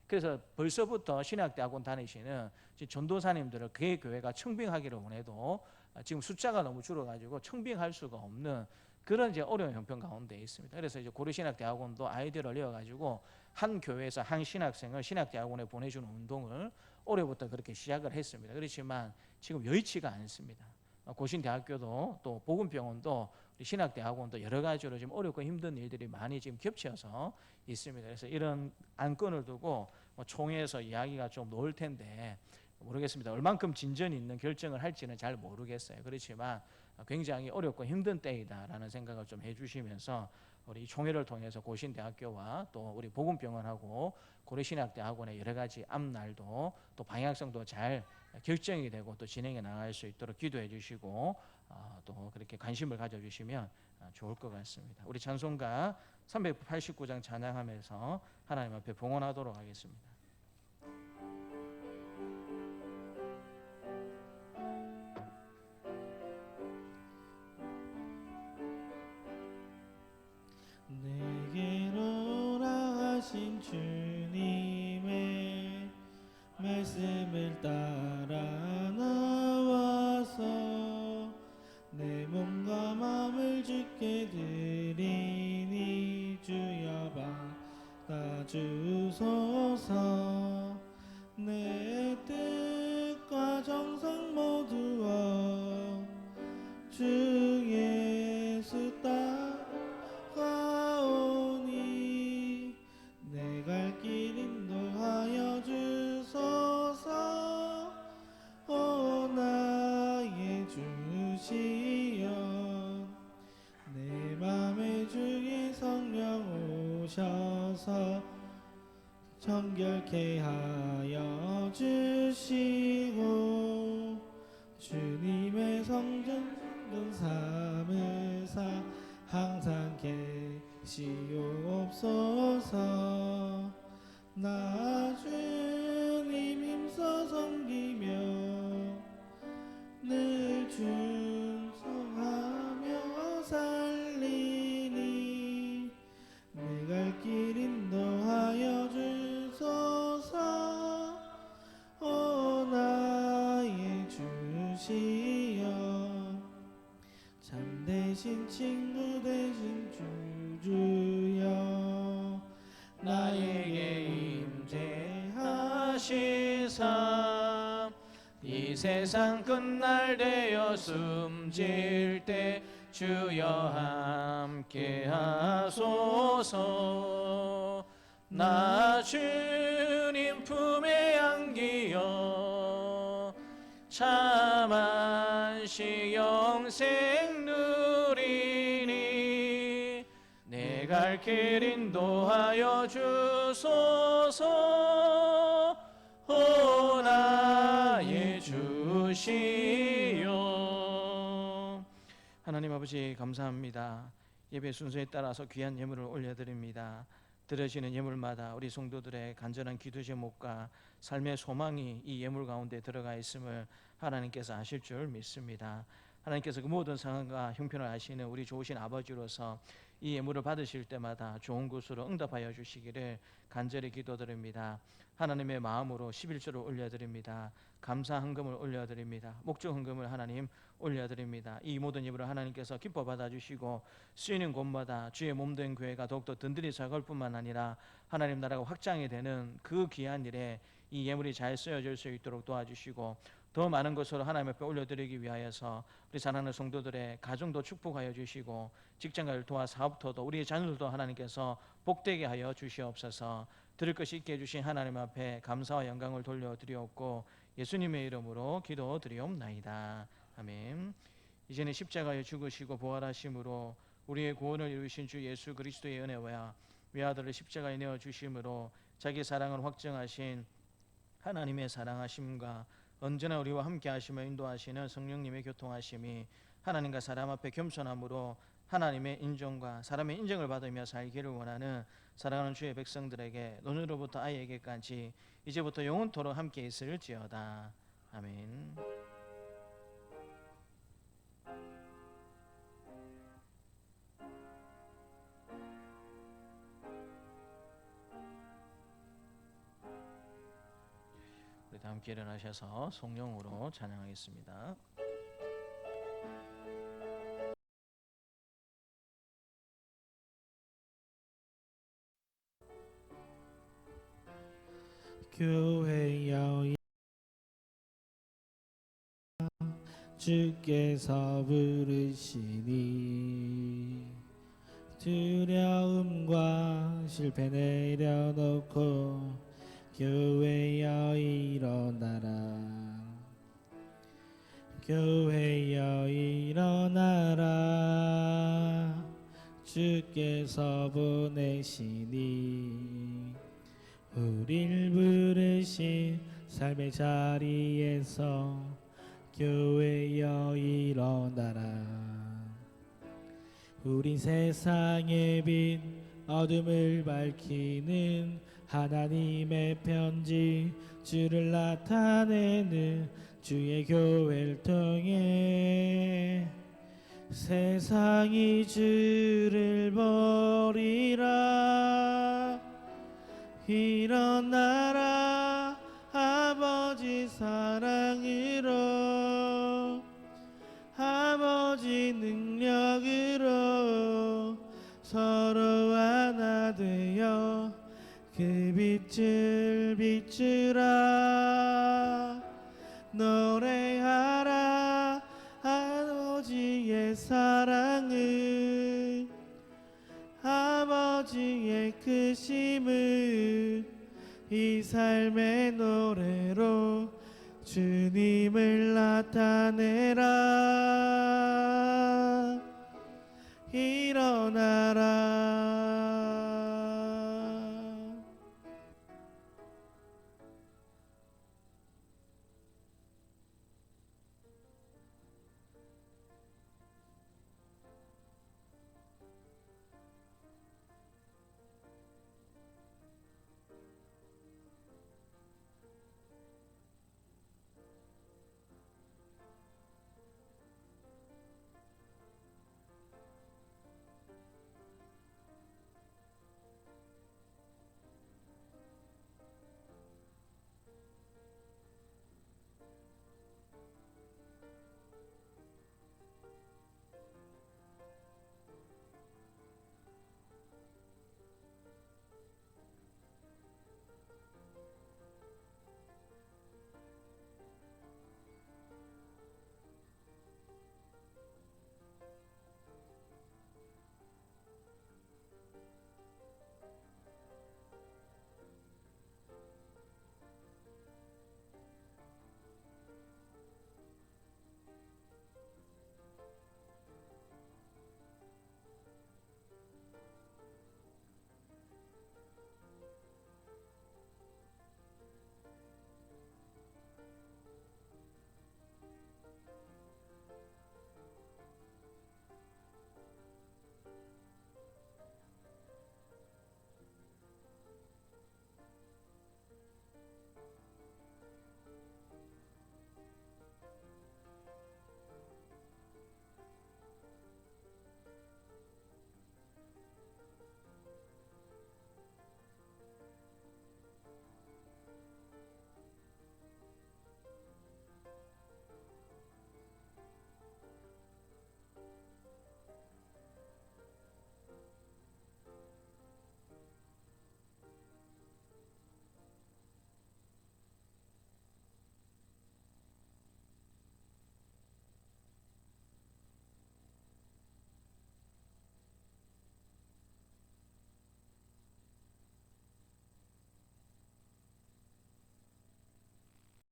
그래서 벌써부터 신학대학원 다니시는 전도사님들을 그 교회가 청빙하기를 원해도 지금 숫자가 너무 줄어가지고 청빙할 수가 없는 그런 이제 어려운 형편 가운데 있습니다. 그래서 이제 고려신학대학원도 아이디어를 내어가지고 한 교회에서 한 신학생을 신학대학원에 보내주는 운동을 올해부터 그렇게 시작을 했습니다. 그렇지만 지금 여의치가 않습니다. 고신대학교도 또 복음병원도 우리 신학대학원도 여러 가지로 지금 어렵고 힘든 일들이 많이 지금 겹쳐서 있습니다. 그래서 이런 안건을 두고 총회에서 이야기가 좀 놓을 텐데 모르겠습니다. 얼만큼 진전이 있는 결정을 할지는 잘 모르겠어요. 그렇지만 굉장히 어렵고 힘든 때이다라는 생각을 좀 해주시면서 우리 총회를 통해서 고신대학교와 또 우리 복음병원하고 고려신학대학원의 여러 가지 앞날도 또 방향성도 잘 결정이 되고 또 진행해 나갈 수 있도록 기도해 주시고 또 그렇게 관심을 가져주시면 좋을 것 같습니다. 우리 찬송가 389장 찬양하면서 하나님 앞에 봉헌하도록 하겠습니다. 내게로 오라신 주님의 말씀을 따라 나와서 내 몸과 마음을 주께 드리니 주여 받아주소서. 내 뜻과 정성 모두어 주 예수 따라가오니 내 갈 길 인도하여 주소서. 오 나의 주시여 내 맘에 주의 성령 오셔서 정결케 하여 주시고 주님의 성전 삼으사 항상 계시옵소서. 나 주님 힘써 섬기며 늘 충성하며 살리니 내 갈 길 인도하여 주소서. 오 나의 주시여 참되신 친구 되신 주주여 나에게 임재하시사 이 세상 끝날 되어 숨질 때 주여 함께 하소서. 나 주님 품에 안기어 참 안식 영생 누리니 내 갈 길 인도하여 주소서. 오 나의 주시여. 하나님 아버지 감사합니다. 예배 순서에 따라서 귀한 예물을 올려드립니다. 드려지는 예물마다 우리 성도들의 간절한 기도 제목과 삶의 소망이 이 예물 가운데 들어가 있음을 하나님께서 아실 줄 믿습니다. 하나님께서 그 모든 상황과 형편을 아시는 우리 좋으신 아버지로서 이 예물을 받으실 때마다 좋은 곳으로 응답하여 주시기를 간절히 기도드립니다. 하나님의 마음으로 11조를 올려드립니다. 감사 헌금을 올려드립니다. 목적 헌금을 하나님 올려드립니다. 이 모든 예물을 하나님께서 기뻐 받아주시고 쓰이는 곳마다 주의 몸된 교회가 더욱더 든든히 자갈 뿐만 아니라 하나님 나라가 확장이 되는 그 귀한 일에 이 예물이 잘 쓰여질 수 있도록 도와주시고 더 많은 것으로 하나님 앞에 올려드리기 위하여서 우리 사랑하는 성도들의 가정도 축복하여 주시고 직장을 도와 사업터도 우리의 자녀들도 하나님께서 복되게 하여 주시옵소서. 들을 것이 있게 해주신 하나님 앞에 감사와 영광을 돌려드리옵고 예수님의 이름으로 기도드리옵나이다. 아멘. 이제는 십자가에 죽으시고 부활하심으로 우리의 구원을 이루신 주 예수 그리스도의 은혜와 외아들을 십자가에 내어주심으로 자기 사랑을 확증하신 하나님의 사랑하심과 언제나 우리와 함께 하시며 인도하시는 성령님의 교통하심이 하나님과 사람 앞에 겸손함으로 하나님의 인정과 사람의 인정을 받으며 살기를 원하는 사랑하는 주의 백성들에게 노년으로부터 아이에게까지 이제부터 영원토록 함께 있을지어다. 아멘. 우리 다 함께 일어나셔서 성령으로 찬양하겠습니다. 교회여 주께서 부르시니 두려움과 실패 내려놓고 교회여 일어나라. 교회여 일어나라. 주께서 보내시니 우릴 부르신 삶의 자리에서 교회여 일어나라. 우린 세상의 빛 어둠을 밝히는 하나님의 편지 주를 나타내는 주의 교회를 통해 세상이 주를 버리라. 일어나라 아버지 사랑으로 아버지 능력으로 서로 하나 되어 그 빛을 비추라. 노래하라 아버지의 사랑을 아버지의 크심을 이 삶의 노래로 주님을 나타내라. 일어나라